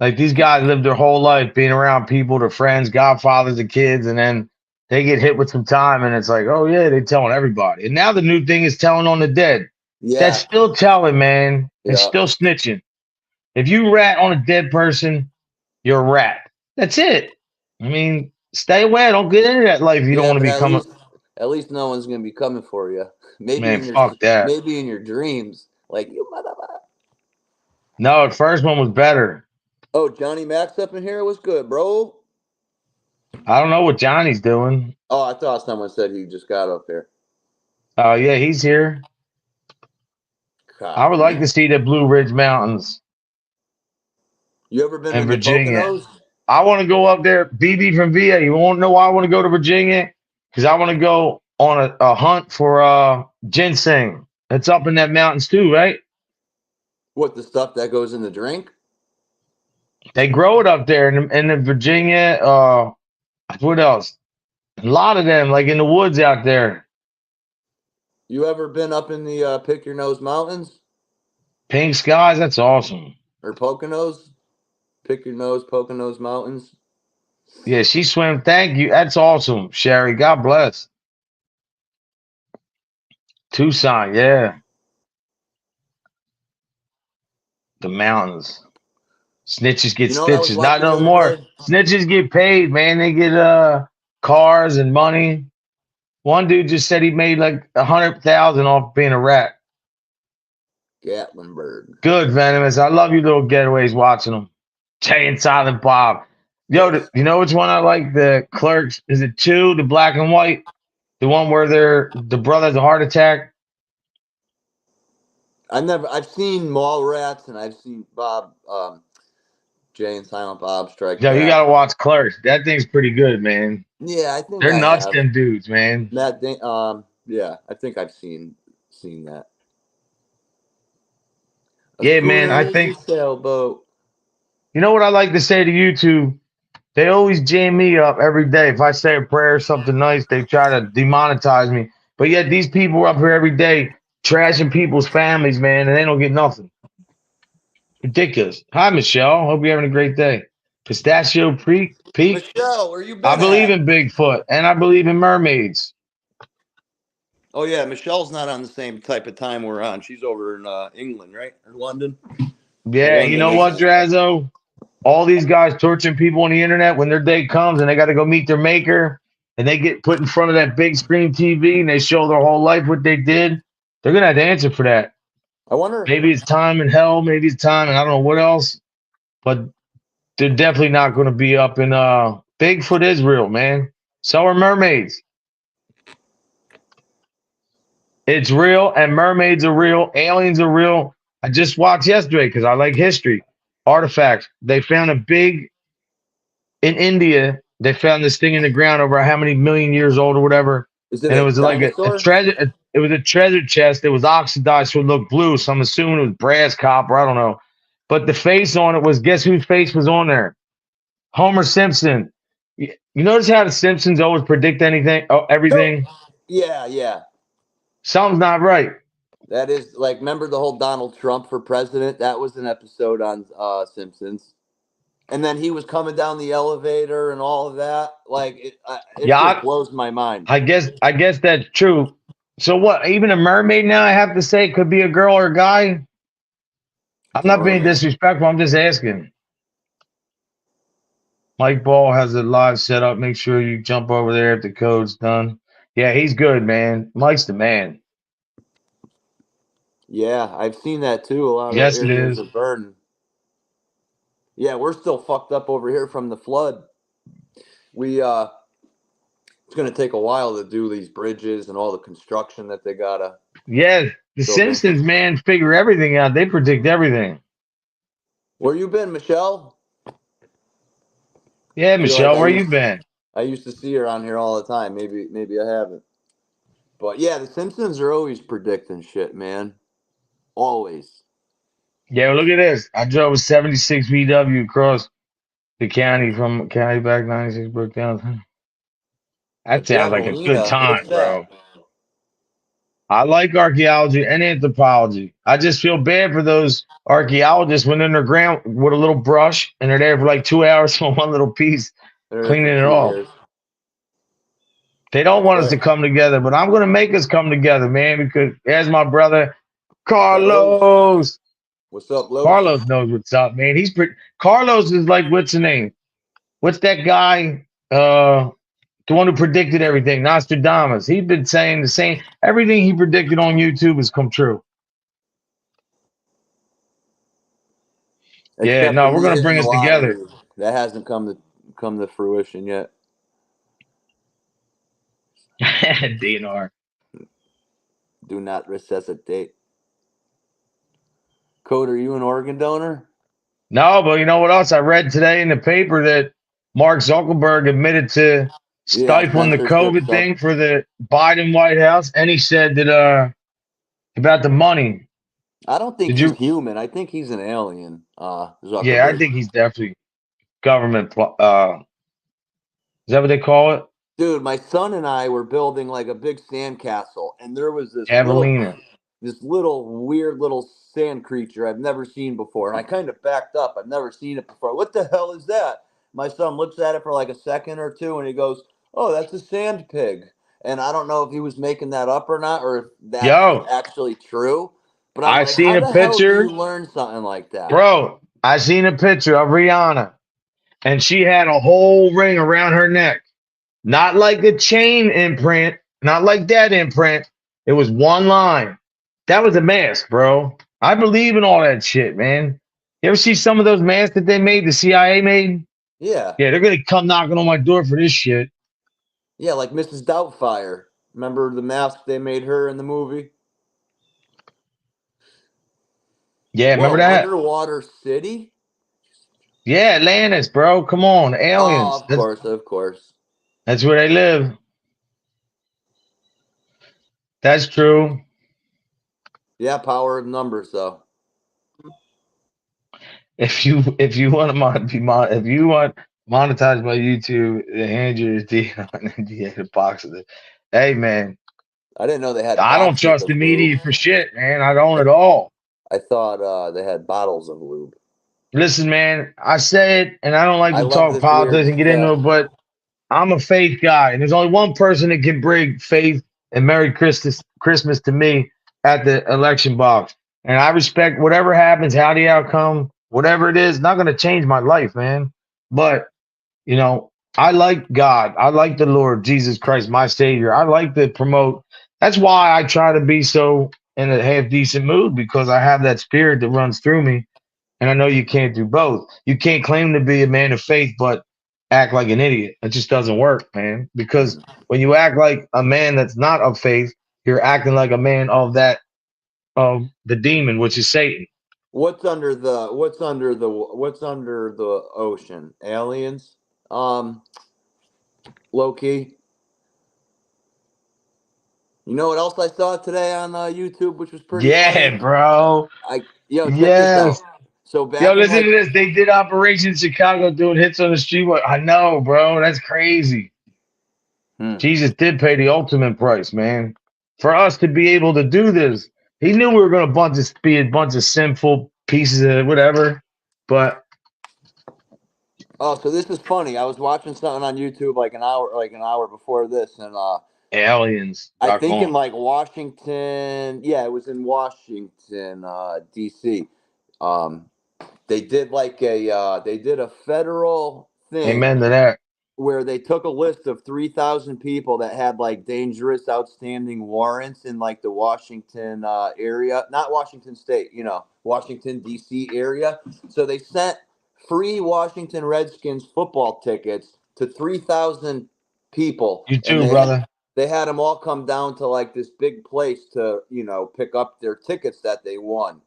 S2: Like these guys live their whole life being around people, their friends, godfathers, and kids, and then they get hit with some time, and it's like, oh yeah, they're telling everybody. And now the new thing is telling on the dead. That's
S4: Yeah,
S2: still telling, man, and
S4: yeah.
S2: still snitching. If you rat on a dead person, you're a rat. That's it. I mean, stay away. Don't get into that life if you don't
S4: Yeah,
S2: want to
S4: but
S2: become a
S4: at least no one's gonna be coming for you.
S2: man. Fuck that.
S4: Maybe in your dreams, like you motherfucker.
S2: No, the first one was better.
S4: Oh, Johnny Max up in here was good, bro.
S2: I don't know what Johnny's doing.
S4: Oh, I thought someone said he just got up here.
S2: Oh yeah, he's here. I
S4: God,
S2: would like to see the Blue Ridge Mountains
S4: you ever been
S2: in
S4: in the
S2: Virginia.
S4: Poconos?
S2: I want to go up there. BB from VA. You want to know why I want to go to Virginia? Because I want to go on a hunt for ginseng. It's up in that mountains too, right?
S4: What, the stuff that goes in the drink?
S2: They grow it up there in the Virginia. What else? A lot of them, like in the woods out there.
S4: You ever been up in the Pick Your Nose Mountains
S2: Pink skies. That's awesome.
S4: or Poconos? Pick Your Nose, Poconos Mountains.
S2: Yeah, she swam. Thank you. That's awesome, Sherry. God bless. Tucson, yeah. The mountains. Snitches get
S4: You know what I was
S2: stitches. Not
S4: watching the
S2: no
S4: other
S2: more.
S4: day?
S2: Snitches get paid, man. They get cars and money. One dude just said he made like 100,000 off being a rat.
S4: Gatlinburg.
S2: Good, Venomous. I love you little getaways watching them. Jay and Silent Bob. Yo,
S4: Yes.
S2: you know which one I like? The Clerks. Is it 2, the black and white? The one where the brother has a heart attack?
S4: I've seen Mallrats and I've seen Bob, Jay and Silent Bob Strike
S2: Yo, you
S4: Back.
S2: gotta watch Clerks. That thing's pretty good, man.
S4: Yeah, I think
S2: They're
S4: I
S2: nuts,
S4: have.
S2: them dudes, man.
S4: Yeah, I think I've seen that. A
S2: Yeah, man.
S4: schooner
S2: I
S4: is
S2: think
S4: a sailboat.
S2: you know what I like to say to YouTube? They always jam me up every day. If I say a prayer or something nice, they try to demonetize me. But yet these people are up here every day trashing people's families, man, and they don't get nothing. Ridiculous. Hi, Michelle. Hope you're having a great day. Pistachio Peak.
S4: Michelle, where you
S2: I
S4: been
S2: believe
S4: at?
S2: in Bigfoot and I believe in mermaids.
S4: Oh yeah, Michelle's not on the same type of time we're on. She's over in England, right? Or London.
S2: Yeah, you know what, Drazzo? All these guys torturing people on the internet when their day comes and they got to go meet their maker and they get put in front of that big screen TV and they show their whole life what they did, they're going to have to answer for that.
S4: I wonder.
S2: Maybe it's time in hell, maybe it's time and I don't know what else, but they're definitely not going to be up in Bigfoot is real, man. So are mermaids. It's real and mermaids are real, aliens are real. I just watched yesterday because I like history. Artifacts. They found a big in India, they found this thing in the ground over how many million years old or whatever.
S4: Is it
S2: And it
S4: a
S2: was like a
S4: dinosaur?
S2: treasure. It was a treasure chest. It was oxidized, so it looked blue. So I'm assuming it was brass copper. I don't know. But the face on it was, guess whose face was on there? Homer Simpson. You notice how the Simpsons always predict anything, everything?
S4: Yeah, yeah.
S2: Something's not right.
S4: That is like, remember the whole Donald Trump for president? That was an episode on Simpsons. And then he was coming down the elevator and all of that. Like it
S2: Yeah,
S4: just blows my mind.
S2: I guess that's true. So what? Even a mermaid now, I have to say, could be a girl or a guy. I'm not being disrespectful. I'm just asking. Mike Ball has a live setup. Make sure you jump over there if the code's done. Yeah, he's good, man. Mike's the man.
S4: Yeah, I've seen that too. A lot
S2: Yes,
S4: of
S2: it
S4: areas
S2: is.
S4: are burning. Yeah, we're still fucked up over here from the flood. We it's gonna take a while to do these bridges and all the construction that they gotta.
S2: Yeah, the
S4: So,
S2: Simpsons, man, figure everything out. They predict everything.
S4: Where you been, Michelle?
S2: Yeah,
S4: Feel
S2: Michelle,
S4: like
S2: where you been?
S4: I used to see her on here all the time. Maybe I haven't. But yeah, the Simpsons are always predicting shit, man. Always.
S2: Yeah, well, look at this. I drove a 76 VW across the county from county back 96 Brookdale. That sounds like a good
S4: Javelina,
S2: time,
S4: what's
S2: bro.
S4: that?
S2: I like archaeology and anthropology. I just feel bad for those archaeologists when they're underground with a little brush and they're there for like 2 hours on one little piece,
S4: They're there
S2: cleaning
S4: for
S2: it
S4: 2
S2: off.
S4: years.
S2: They don't
S4: That's
S2: want us to
S4: right.
S2: come together, but I'm going to make us come together, man, because as my brother, Carlos.
S4: What's up, Los?
S2: Carlos knows what's up, man. Carlos is like, what's the name? What's that guy? The one who predicted everything, Nostradamus. He's been saying the same. Everything he predicted on YouTube has come true. Yeah,
S4: Except
S2: no,
S4: for
S2: we're
S4: me
S2: gonna bring
S4: hitting the
S2: us together.
S4: lottery. That hasn't come to fruition yet.
S2: DNR.
S4: Do not resuscitate. Code, are you an organ donor?
S2: No, but you know what else? I read today in the paper that Mark Zuckerberg admitted to stifling the
S4: censorship
S2: COVID
S4: stuff.
S2: thing for the Biden White House, and he said that about the money.
S4: I don't think
S2: Did
S4: he's
S2: you?
S4: human. I think he's an alien. Zuckerberg.
S2: Yeah, I think he's definitely government. Is that what they call it?
S4: Dude, my son and I were building like a big sandcastle, and there was this
S2: Javelina.
S4: little weird little sand creature I've never seen before. And I kind of backed up. I've never seen it before. What the hell is that? My son looks at it for like a second or two and he goes, "Oh, that's a sand pig." And I don't know if he was making that up or not, or if that's actually true. But I'm
S2: I've
S4: like,
S2: seen
S4: how
S2: a
S4: the hell do
S2: picture.
S4: you learn something like that?
S2: Bro, I seen a picture of Rihanna, and she had a whole ring around her neck. Not like a chain imprint, not like that imprint. It was one line. That was a mask, bro. I believe in all that shit, man. You ever see some of those masks that they made, the CIA made?
S4: Yeah.
S2: Yeah, they're going to come knocking on my door for this shit.
S4: Yeah, like Mrs. Doubtfire. Remember the mask they made her in the movie?
S2: Yeah, remember that?
S4: Underwater City?
S2: Yeah, Atlantis, bro. Come on, aliens.
S4: Oh, of course.
S2: That's where they live. That's true.
S4: Yeah, power of numbers, though.
S2: If you want to if you want monetized by YouTube, hand your DM and you get a box of it. Hey man,
S4: I didn't know they had.
S2: I don't trust the media for shit, man. I don't at all.
S4: I thought they had bottles of lube.
S2: Listen, man, I say it, and I don't like to talk politics and get into it, but I'm a faith guy, and there's only one person that can bring faith and Merry Christmas to me at the election box. And I respect whatever happens, how the outcome, whatever it is, not going to change my life, man. But, you know, I like God. I like the Lord Jesus Christ, my Savior. I like to promote. That's why I try to be so in a half decent mood, because I have that spirit that runs through me. And I know you can't do both. You can't claim to be a man of faith, but act like an idiot. It just doesn't work, man. Because when you act like a man that's not of faith, you're acting like a man of the demon, which is Satan.
S4: What's under the ocean? Aliens? Low key. You know what else I saw today on YouTube, which was pretty funny?
S2: Bro.
S4: Check this out. So
S2: listen to this. They did Operation Chicago doing hits on the street. I know, bro. That's crazy. Jesus did pay the ultimate price, man. for us to be able to do this. He knew we were going to be a bunch of sinful pieces of whatever, but
S4: Oh, so this is funny. I was watching something on YouTube like an hour before this, and
S2: aliens,
S4: I
S2: rock
S4: think in
S2: on.
S4: like Washington, yeah, it was in Washington, D.C. Um, they did a federal thing
S2: Amen to that.
S4: where they took a list of 3,000 people that had like dangerous outstanding warrants in like the Washington area, not Washington State, Washington D.C. area. So they sent free Washington Redskins football tickets to 3,000 people,
S2: You
S4: and
S2: too, brother.
S4: they had them all come down to like this big place to pick up their tickets that they won.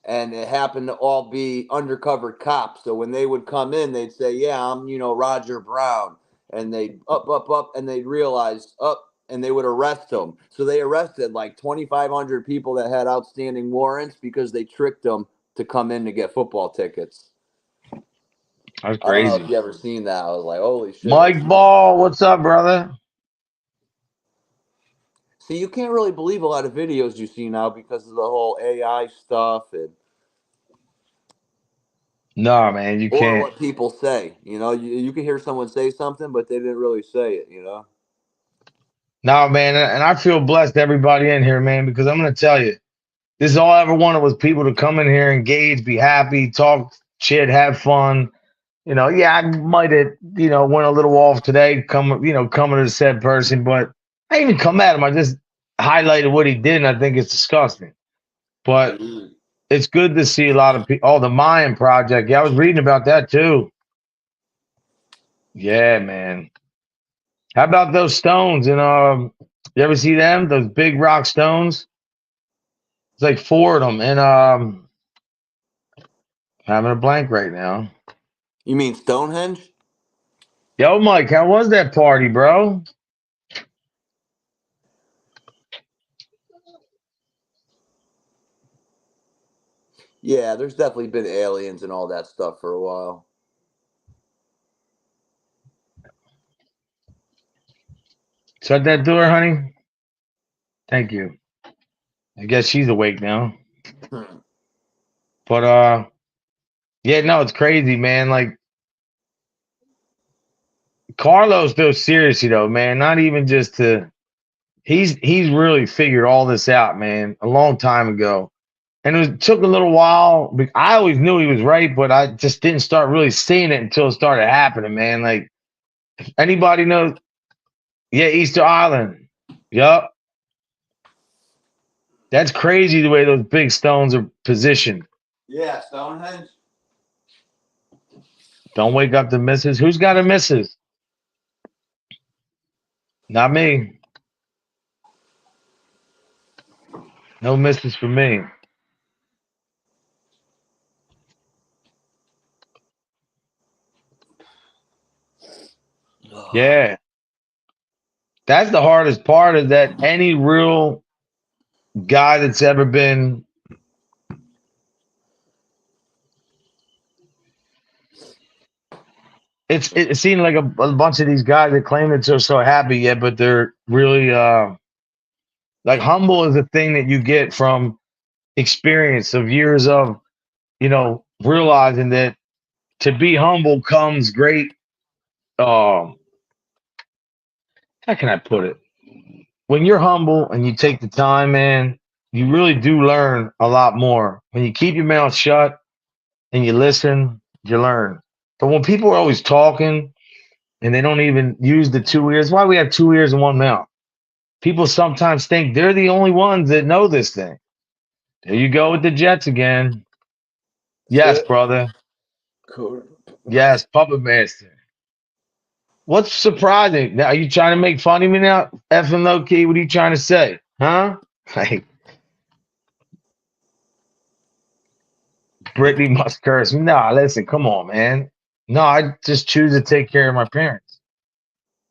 S4: And it happened to all be undercover cops. So when they would come in, they'd say, "Yeah, I'm, Roger Brown," and they'd up, and they'd realize up, and they would arrest them. So they arrested like 2,500 people that had outstanding warrants because they tricked them to come in to get football tickets.
S2: That's
S4: I don't know if
S2: crazy.
S4: you ever seen that. I was like, "Holy shit!"
S2: Mike Ball, what's up, brother?
S4: See, you can't really believe a lot of videos you see now because of the whole AI stuff
S2: No, man, you
S4: or
S2: can't.
S4: what people say. You can hear someone say something, but they didn't really say it.
S2: No, man, and I feel blessed, everybody in here, man, because I'm going to tell you, this is all I ever wanted was people to come in here, engage, be happy, talk shit, have fun. Yeah, I might have, went a little off today, coming to the said person, but I didn't even come at him. I just highlighted what he did, and I think it's disgusting. But it's good to see a lot of people. Oh, the Mayan Project. Yeah, I was reading about that too. Yeah, man. How about those stones? And you ever see them? Those big rock stones? It's like four of them, and having a blank right now.
S4: You mean Stonehenge?
S2: Yo, Mike, how was that party, bro?
S4: Yeah, there's definitely been aliens and all that stuff for a while.
S2: Shut that door, honey. Thank you. I guess she's awake now. But yeah, no, it's crazy, man. Like Carlos, though, seriously though, man, not even just to he's really figured all this out, man, a long time ago. And it took a little while. I always knew he was right, but I just didn't start really seeing it until it started happening, man. Like anybody knows, yeah, Easter Island. Yup. That's crazy the way those big stones are positioned.
S4: Yeah, Stonehenge.
S2: Don't wake up the missus. Who's got a missus? Not me. No missus for me. Yeah. That's the hardest part is that any real guy that's ever been it seemed like a bunch of these guys that claim that they're so happy yet, but they're really like humble is a thing that you get from experience of years of, realizing that to be humble comes great how can I put it? When you're humble and you take the time, man, you really do learn a lot more. When you keep your mouth shut and you listen, you learn. But when people are always talking and they don't even use the two ears, why we have two ears and one mouth? People sometimes think they're the only ones that know this thing. There you go with the Jets again. Yes, brother.
S4: Cool.
S2: Yes, Puppet Master. What's surprising? Now, are you trying to make fun of me now? Effing low key, what are you trying to say? Huh? Like, Brittany must curse me. Nah, listen, come on, man. No, I just choose to take care of my parents.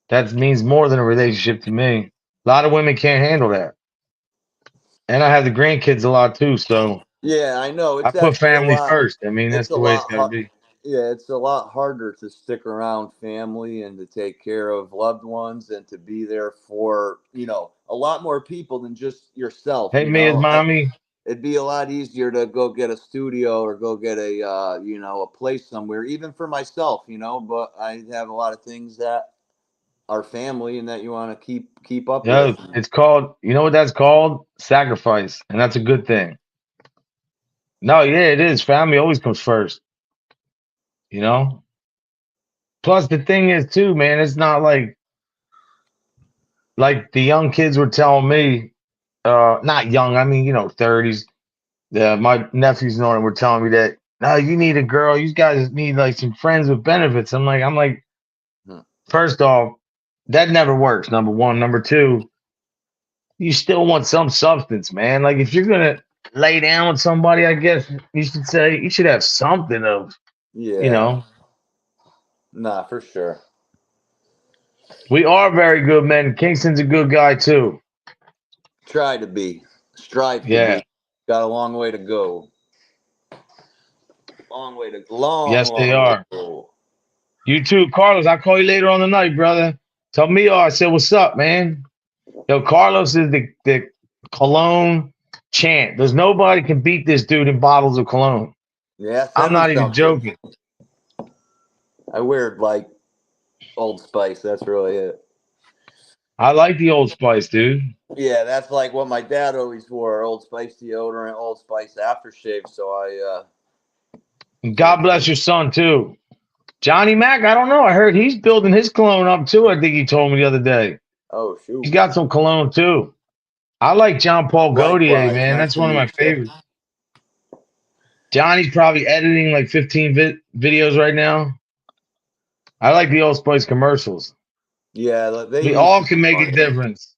S2: That means more than a relationship to me. A lot of women can't handle that. And I have the grandkids a lot too, so
S4: Yeah, I know.
S2: I
S4: It's
S2: put
S4: actually a
S2: family
S4: lot.
S2: first. I mean, that's
S4: It's a
S2: the way it's
S4: lot
S2: got to
S4: hard.
S2: be.
S4: Yeah, it's a lot harder to stick around family and to take care of loved ones and to be there for a lot more people than just yourself.
S2: Hey,
S4: You
S2: Mia's
S4: know,
S2: mommy.
S4: it'd be a lot easier to go get a studio or go get a you know, a place somewhere, even for myself. You know, but I have a lot of things that are family and that you want to keep up
S2: Yeah,
S4: with.
S2: it's called, you know what that's called? Sacrifice. And that's a good thing. No, yeah, it is. Family always comes first, you know? Plus, the thing is, too, man, it's not like the young kids were telling me, not young, I mean, 30s. Yeah, my nephews know, and were telling me that, no, you need a girl. You guys need like some friends with benefits. I'm like,
S4: Hmm.
S2: first off, that never works. Number one. Number two, you still want some substance, man. Like if you're gonna lay down with somebody, I guess you should have something of, you
S4: Yeah,
S2: know.
S4: nah, for sure.
S2: We are very good men. Kingston's a good guy too.
S4: Try to be, strive to
S2: Yeah.
S4: be. Got a long way to go.
S2: Yes, they
S4: Long way to
S2: are.
S4: go.
S2: You too, Carlos. I'll call you later on the night, brother. Tell me, I said, what's up, man? Yo, Carlos is the cologne champ. There's nobody can beat this dude in bottles of cologne.
S4: Yeah,
S2: I'm
S4: send me
S2: not even
S4: something.
S2: joking.
S4: I wear like Old Spice. That's really it.
S2: I like the Old Spice, dude.
S4: Yeah, that's like what my dad always wore: Old Spice deodorant, Old Spice aftershave. So
S2: And God bless your son too. Johnny Mac, I don't know. I heard he's building his cologne up too. I think he told me the other day.
S4: Oh
S2: He's
S4: shoot!
S2: got some cologne too. I like John Paul Gaultier,
S4: Likewise,
S2: man.
S4: nice
S2: That's
S4: to
S2: one of my
S4: meet you.
S2: favorites. Johnny's probably editing like 15 videos right now. I like the Old Spice commercials.
S4: Yeah, they
S2: We
S4: used
S2: all
S4: to
S2: can
S4: be
S2: make a
S4: funny.
S2: difference.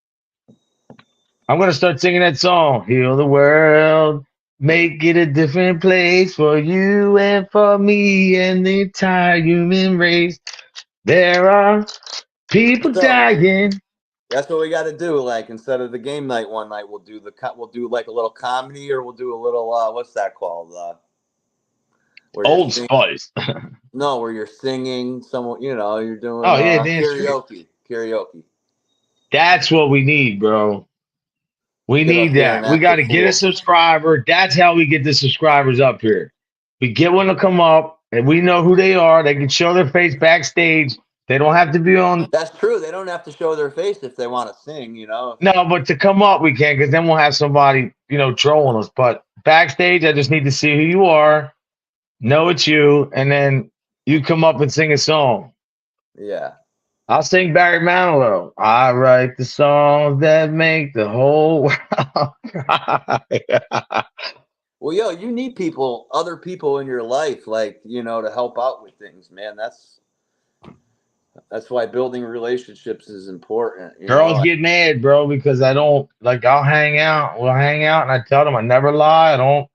S2: I'm gonna start singing that song. Heal the world, make it a different place for you and for me and the entire human race. There are people
S4: So
S2: dying.
S4: that's what we got to do. Like instead of the game night one night, we'll do like a little comedy, or we'll do a little what's that called? Where you're
S2: Old
S4: singing.
S2: Spice.
S4: No, where you're singing. Someone, you know, you're doing
S2: Oh yeah, Dan Street.
S4: karaoke.
S2: That's what we need, bro. We
S4: Get up
S2: need
S4: there and
S2: that. We
S4: act
S2: got
S4: a
S2: to get a
S4: fool.
S2: subscriber. That's how we get the subscribers up here. We get one to come up, and we know who they are. They can show their face backstage. They don't have to be on.
S4: That's true. They don't have to show their face if they want to sing, you know.
S2: No, but to come up, we can, because then we'll have somebody, trolling us. But backstage, I just need to see who you are, know it's you, and then you come up and sing a song.
S4: Yeah.
S2: I'll sing Barry Manilow. I write the songs that make the whole world cry.
S4: Well, yo, you need other people in your life, like, you know, to help out with things, man. That's why building relationships is important, you
S2: Girls
S4: know.
S2: get mad, bro, because I don't like. I'll hang out. We'll hang out, and I tell them I never lie. I don't.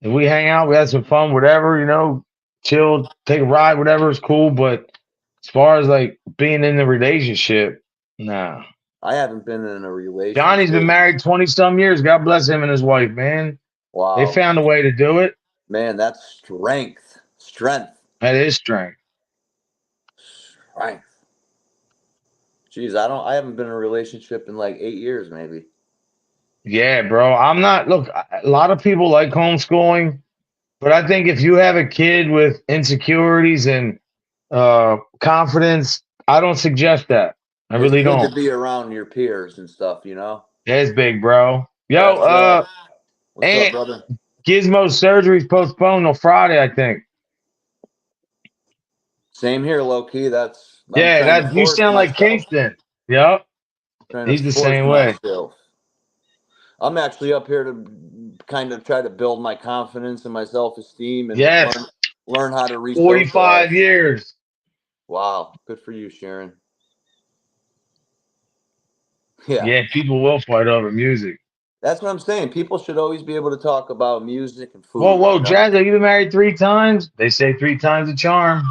S2: If we hang out, we have some fun, whatever, chill, take a ride, whatever is cool. But as far as like being in the relationship, nah.
S4: I haven't been in a
S2: Johnny's been
S4: relationship.
S2: married 20 some years. God bless him and his wife, man. They
S4: Wow.
S2: found a way to do it.
S4: Man, that's strength. Strength.
S2: That is strength.
S4: Strength. Jeez, I haven't been in a relationship in like 8 years, maybe.
S2: Yeah, bro. I'm not, look, a lot of people like homeschooling, but I think if you have a kid with insecurities and confidence, I don't suggest that. I
S4: It's
S2: really
S4: good to
S2: don't.
S4: be around your peers and stuff, you know?
S2: That's big, bro. Yo,
S4: That's what's up,
S2: and
S4: brother?
S2: Gizmo's surgery's postponed till Friday, I think.
S4: Same here, low key. I'm
S2: Yeah,
S4: trying to
S2: that you
S4: force
S2: sound like
S4: myself.
S2: Kingston. Yep.
S4: Trying to
S2: He's the
S4: force
S2: same way.
S4: myself. I'm actually up here to kind of try to build my confidence and my self-esteem and
S2: Yes.
S4: learn how to re-socialize.
S2: 45 years.
S4: Wow, good for you, Sharon. Yeah.
S2: Yeah, people will fight over music.
S4: That's what I'm saying. People should always be able to talk about music and food.
S2: Whoa,
S4: You know?
S2: Jazzo, you've been married 3 times? They say 3 times a charm.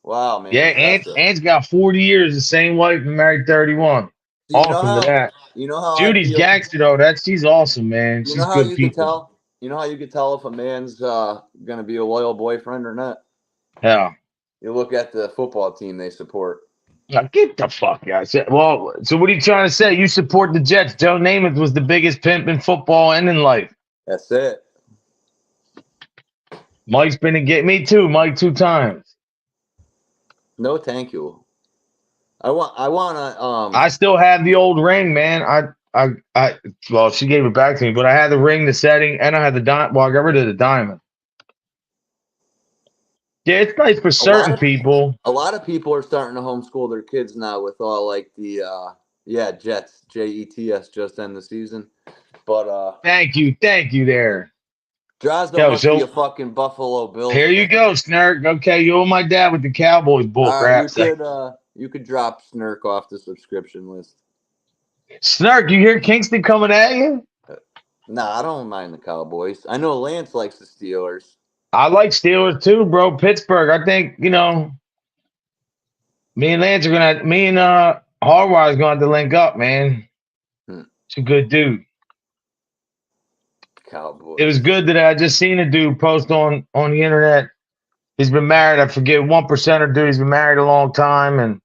S4: Wow, man.
S2: Yeah,
S4: Impressive.
S2: Ant's got 40 years, the same wife, and married 31.
S4: So
S2: Awesome to that.
S4: you know how I
S2: Judy's
S4: feel.
S2: gangster though. She's awesome, man.
S4: You
S2: She's
S4: know how
S2: good
S4: you could
S2: people.
S4: tell? You know how you could tell if a man's gonna be a loyal boyfriend or not?
S2: Yeah.
S4: You look at the football team they support.
S2: Now, get the fuck out. Well, so what are you trying to say? You support the Jets. Joe Namath was the biggest pimp in football and in life.
S4: That's it.
S2: Mike's been to get me too. Mike 2 times.
S4: No, thank you. I wanna
S2: I still have the old ring, man. Well, she gave it back to me, but I had the ring, the setting, and I had the diamond. Well, I got rid of the diamond. Yeah, it's nice for certain people.
S4: A lot of people are starting to homeschool their kids now with all like the Jets, Jets, just end the season. But
S2: Thank you there.
S4: Drozdo must be a fucking Buffalo Bills.
S2: Here you go, Snark. Okay, you owe my dad with the Cowboys bull crap.
S4: You could drop Snark off the subscription list.
S2: Snark, you hear Kingston coming at you?
S4: Nah, I don't mind the Cowboys. I know Lance likes the Steelers.
S2: I like Steelers too, bro. Pittsburgh. I think, me and Lance are gonna me and Harward's gonna have to link up, man. It's a good dude.
S4: Cowboys.
S2: It was good that I just seen a dude post on the internet. He's been married. I forget 1%er dude. He's been married a long time, and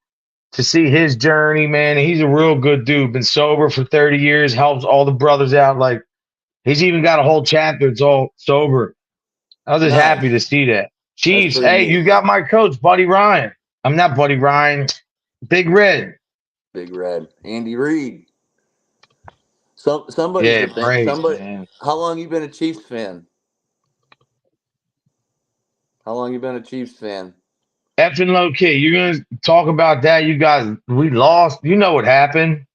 S2: to see his journey, man, he's a real good dude. Been sober for 30 years. Helps all the brothers out. Like he's even got a whole chapter. It's all sober. I was just happy to see that. Chiefs, hey, you got my coach, Buddy Ryan. I'm not Buddy Ryan. Big Red.
S4: Big Red. Andy Reid. Somebody.
S2: Man.
S4: How long you been a Chiefs fan?
S2: Effing low key. You're gonna talk about that? You guys, we lost. You know what happened?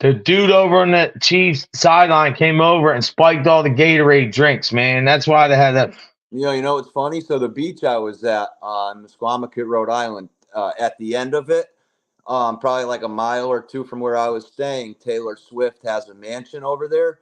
S2: The dude over on the Chiefs sideline came over and spiked all the Gatorade drinks, man. That's why they had that.
S4: You know what's funny? So the beach I was at on Musquamacut, Rhode Island, at the end of it, probably like a mile or two from where I was staying, Taylor Swift has a mansion over there.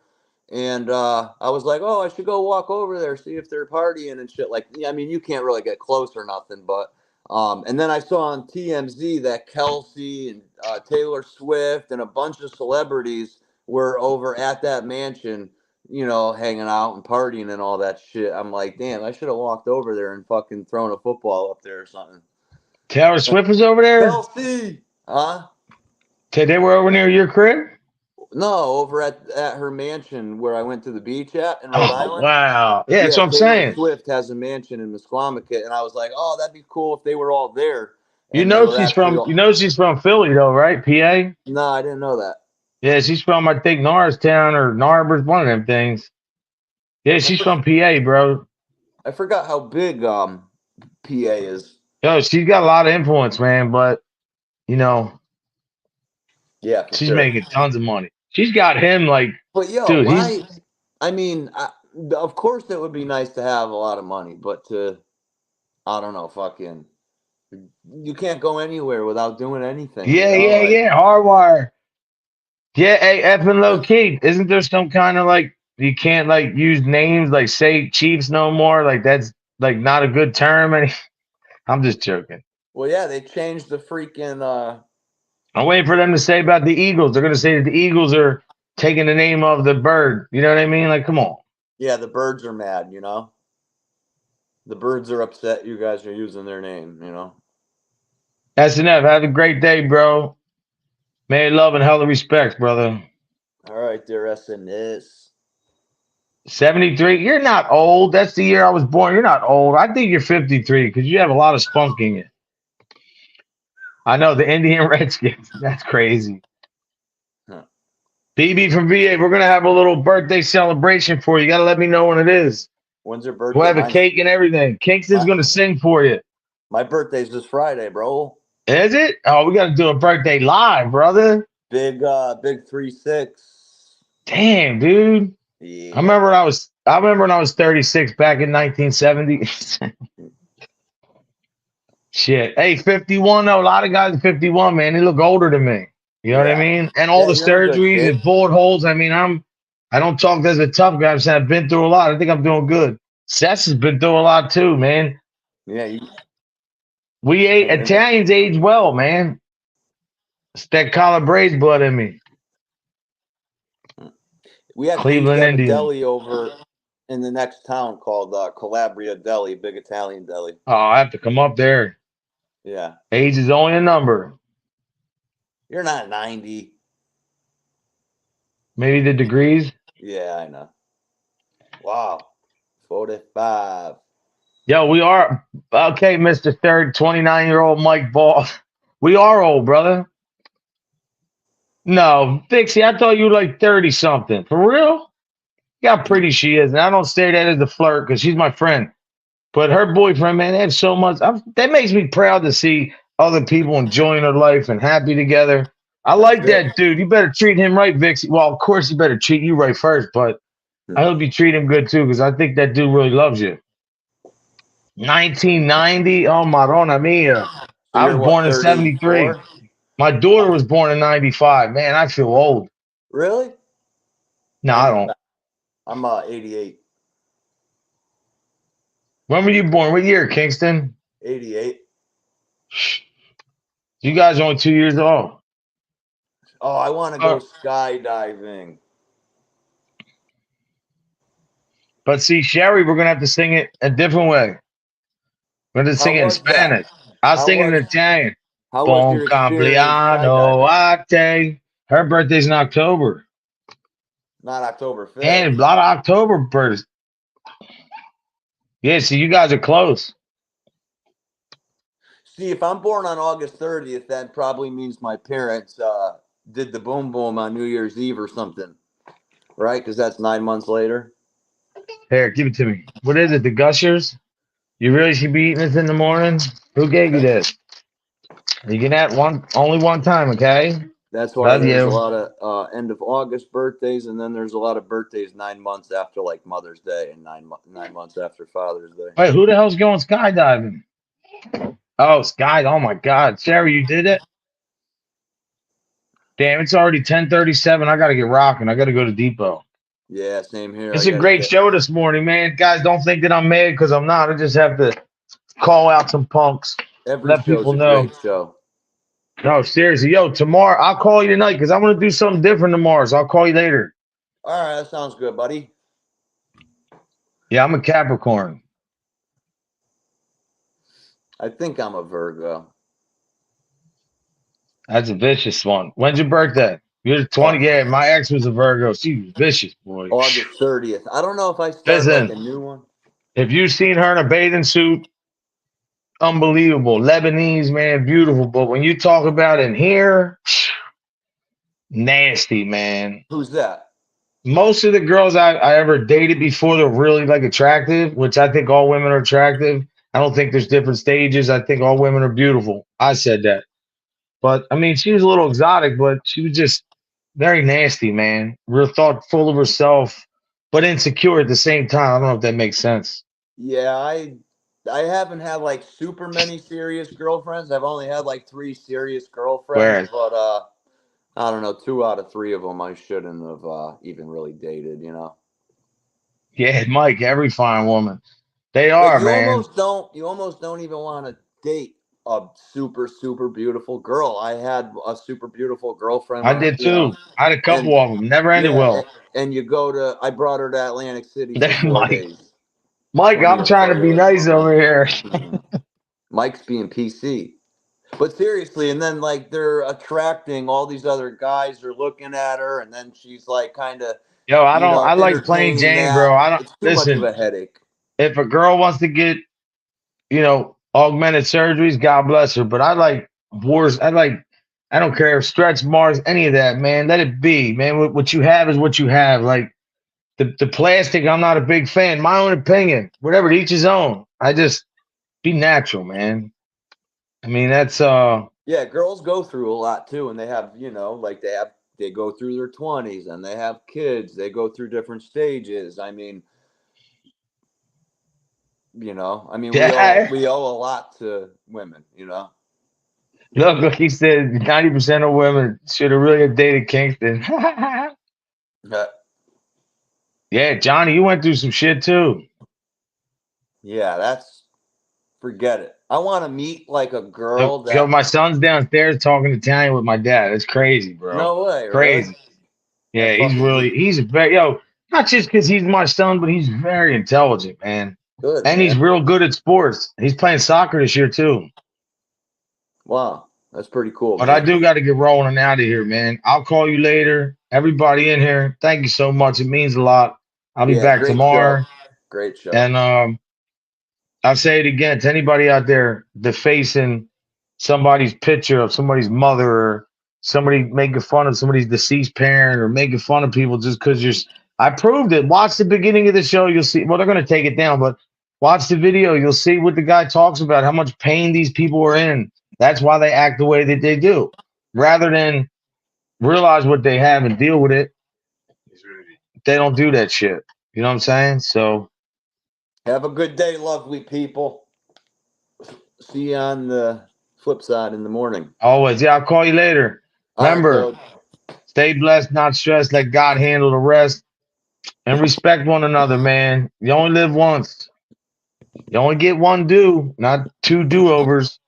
S4: And I was like, oh, I should go walk over there, see if they're partying and shit. Like, I mean, you can't really get close or nothing, but and then I saw on TMZ that Kelsey and Taylor Swift and a bunch of celebrities were over at that mansion, hanging out and partying and all that shit. I'm like, damn, I should have walked over there and fucking thrown a football up there or something.
S2: Taylor Swift was over there?
S4: Kelsey! Huh?
S2: They were over near your crib?
S4: No, over at her mansion where I went to the beach at in Rhode Island.
S2: Wow. Yeah, that's what I'm saying.
S4: Swift has a mansion in Musquamacut, and I was like, oh, that'd be cool if they were all there.
S2: She's from Philly though, right? PA?
S4: No, I didn't know that.
S2: Yeah, she's from, I think, Norristown or Narberth, one of them things. Yeah, she's from PA, bro.
S4: I forgot how big PA is.
S2: Yo, she's got a lot of influence, man, but
S4: yeah,
S2: she's making tons of money. She's got him like,
S4: but dude, why? I mean, of course it would be nice to have a lot of money, but I don't know, fucking, you can't go anywhere without doing anything.
S2: Yeah, Hardwire. Yeah, hey, effing low key. Isn't there some kind of like you can't like use names like say Chiefs no more? Like that's like not a good term. I'm just joking.
S4: Well, yeah, they changed the freaking.
S2: I'm waiting for them to say about the Eagles. They're gonna say that the Eagles are taking the name of the bird. You know what I mean? Like, come on.
S4: Yeah, the birds are mad. The birds are upset. You guys are using their name.
S2: That's enough. Have a great day, bro. May love and hella respect, brother.
S4: All right, dear SNS.
S2: 73. You're not old. That's the year I was born. You're not old. I think you're 53 because you have a lot of spunk in you. I know the Indian Redskins. That's crazy.
S4: Huh.
S2: BB from VA, we're going to have a little birthday celebration for you. You got to let me know when it is.
S4: When's your birthday?
S2: We'll have a cake and everything. Kingston's going to sing for you.
S4: My birthday's this Friday, bro.
S2: Is it? Oh, we got to do a birthday live, brother.
S4: Big 3-6.
S2: Damn, dude.
S4: Yeah.
S2: I remember when I was 36 back in 1970. Shit. Hey, 51 though. A lot of guys at 51, man, they look older than me. You know what I mean? And all the surgeries and bullet holes. I mean, I don't talk as a tough guy. I'm saying I've been through a lot. I think I'm doing good. Seth has been through a lot too, man.
S4: Yeah.
S2: Italians age well, man. It's that Calabrese blood in me.
S4: We have
S2: Cleveland
S4: a
S2: Indians.
S4: deli over in the next town called Calabria Deli, big Italian deli.
S2: Oh, I have to come up there.
S4: Yeah.
S2: Age is only a number.
S4: You're not 90.
S2: Maybe the degrees.
S4: Yeah, I know. Wow. 45.
S2: Yo, we are okay, Mr. Third, 29-year-old Mike Ball. We are old, brother. No, Dixie, I thought you were like 30 something. For real? Look how pretty she is. And I don't say that as a flirt because she's my friend. But her boyfriend, man, they have so much. That makes me proud to see other people enjoying their life and happy together. I like
S4: good.
S2: that dude. You better treat him right, Vixie. Well, of course, he better treat you right first, but I hope you treat him good too because I think that dude really loves you. 1990? Oh, Marona mia.
S4: So
S2: I
S4: you're
S2: was
S4: what,
S2: born in 73.
S4: 34?
S2: My daughter was born in 95. Man, I feel old.
S4: Really?
S2: No, I don't.
S4: I'm 88.
S2: When were you born? What year, Kingston?
S4: 88.
S2: You guys are only 2 years old.
S4: Oh, I want to go skydiving.
S2: But see, Sherry, we're gonna have to sing it a different way. We're gonna sing it in
S4: was that?
S2: Spanish. I'll
S4: How
S2: sing it in
S4: was-
S2: Italian.
S4: How was
S2: Bon
S4: your experience
S2: compleanno
S4: skydiving?
S2: a te. Her birthday's in October.
S4: Not October 5th.
S2: And a lot of October birthdays. Yeah, see, you guys are close.
S4: See, if I'm born on August 30th, that probably means my parents did the boom boom on New Year's Eve or something, right? Because that's 9 months later.
S2: Here, give it to me. What is it? The Gushers? You really should be eating this in the morning? Who gave you this? You can have only one time, okay?
S4: That's why
S2: Love
S4: there's
S2: you.
S4: a lot of end of August birthdays, and then there's a lot of birthdays 9 months after like Mother's Day and 9 months after Father's Day.
S2: Wait, who the hell's going skydiving? Oh, oh my God. Sherry, you did it? Damn, it's already 10:37. I got to get rocking. I got to go to Depot.
S4: Yeah, same here.
S2: It's a great show this morning, man. Guys, don't think that I'm mad because I'm not. I just have to call out some punks.
S4: Every
S2: Let
S4: show's
S2: people
S4: a
S2: know.
S4: great show.
S2: No, seriously. Yo, tomorrow, I'll call you tonight because I'm going to do something different tomorrow. So I'll call you later.
S4: All right, that sounds good, buddy.
S2: Yeah, I'm a Capricorn.
S4: I think I'm a Virgo.
S2: That's a vicious one. When's your birthday? You're 20. Yeah, my ex was a Virgo. She was vicious, boy.
S4: August 30th. I don't know if I start like a new one.
S2: If you've seen her in a bathing suit, unbelievable. Lebanese, man, beautiful. But when you talk about in here, nasty, man.
S4: Who's that?
S2: Most of the girls I ever dated before, they're really like attractive, which I think all women are attractive. I don't think there's different stages. I think all women are beautiful. I said that. But I mean, she was a little exotic, but she was just very nasty, man. Real thoughtful of herself, but insecure at the same time. I don't know if that makes sense.
S4: Yeah, I haven't had like super many serious girlfriends. I've only had like 3 serious girlfriends, but I don't know, 2 out of 3 of them I shouldn't have even really dated, you know.
S2: Yeah, Mike, every fine woman. They are, man.
S4: You almost don't even want to date a super, super beautiful girl. I had a super beautiful girlfriend.
S2: I did too. I had a couple of them. Never ended well.
S4: And you I brought her to Atlantic City for 4 days.
S2: Mike, I'm trying to be nice over here.
S4: Mike's being PC. But seriously, and then like they're attracting all these other guys are looking at her, and then she's like kind of
S2: I like plain Jane, bro. I don't
S4: it's too much of a headache.
S2: If a girl wants to get, augmented surgeries, God bless her. But I like wars. I don't care if stretch marks, any of that, man. Let it be, man. What you have is what you have. Like the plastic, I'm not a big fan. My own opinion. Whatever, to each his own. I just be natural, man. I mean, that's
S4: yeah, girls go through a lot too, and they have, they go through their 20s and they have kids. They go through different stages. I mean, we owe a lot to women,
S2: Look, he said 90% of women should have really dated Kingston. Yeah, Johnny, you went through some shit too.
S4: Yeah, forget it. I want to meet like a girl
S2: my son's downstairs talking Italian with my dad. It's crazy, bro.
S4: No way.
S2: Crazy. Really? Yeah, he's very, not just because he's my son, but he's very intelligent, man.
S4: Good.
S2: And he's real good at sports. He's playing soccer this year too.
S4: Wow, that's pretty cool.
S2: But I
S4: Man.
S2: do got to get rolling out of here, man. I'll call you later. Everybody in here, thank you so much. It means a lot. I'll be
S4: Yeah,
S2: back
S4: great
S2: tomorrow.
S4: show. Great show.
S2: And I'll say it again to anybody out there defacing somebody's picture of somebody's mother or somebody making fun of somebody's deceased parent or making fun of people just because you're. I proved it. Watch the beginning of the show. You'll see. Well, they're going to take it down, but watch the video. You'll see what the guy talks about, how much pain these people are in. That's why they act the way that they do. Rather than realize what they have and deal with it, they don't do that shit. You know what I'm saying? So
S4: have a good day, lovely people. See you on the flip side in the morning.
S2: always, yeah, I'll call you later. Remember,
S4: All right,
S2: stay blessed, not stressed. Let God handle the rest. And respect one another, man. You only live once. You only get one do, not two do-overs.